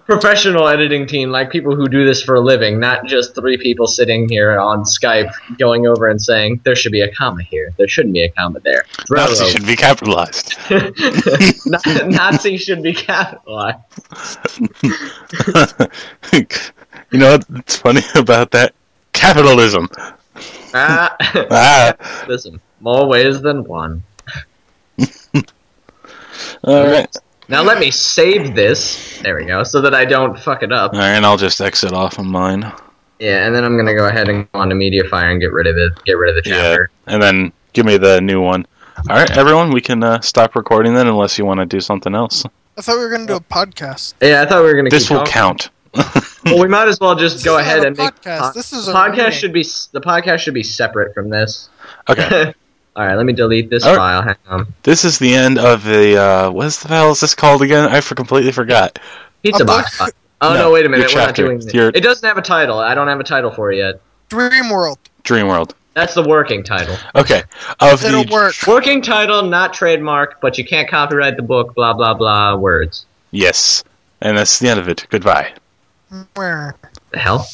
Professional editing team, like people who do this for a living, not just 3 people sitting here on Skype going over and saying, there should be a comma here, there shouldn't be a comma there. Nazi should be capitalized. Nazi should be capitalized. You know what's funny about that? Capitalism. Listen, more ways than one. Alright. Now let me save this. There we go, so that I don't fuck it up. Alright, and I'll just exit off of mine. Yeah, and then I'm gonna go ahead and go on to Mediafire and get rid of the chapter. Yeah, and then give me the new one. Alright, everyone, we can stop recording then, unless you want to do something else. I thought we were going to do a podcast. Yeah, I thought we were gonna. This will count. Well, we might as well just go ahead and make podcast. This is the podcast should be separate from this. Okay. All right, let me delete this file. Hang on. This is the end of the, what the hell is this called again? I completely forgot. Pizza Box. Oh, no, wait a minute. We're not doing this. It doesn't have a title. I don't have a title for it yet. Dream World. That's the working title. Okay. It'll work. Working title, not trademark, but you can't copyright the book, blah, blah, blah, words. Yes. And that's the end of it. Goodbye. Where? The hell?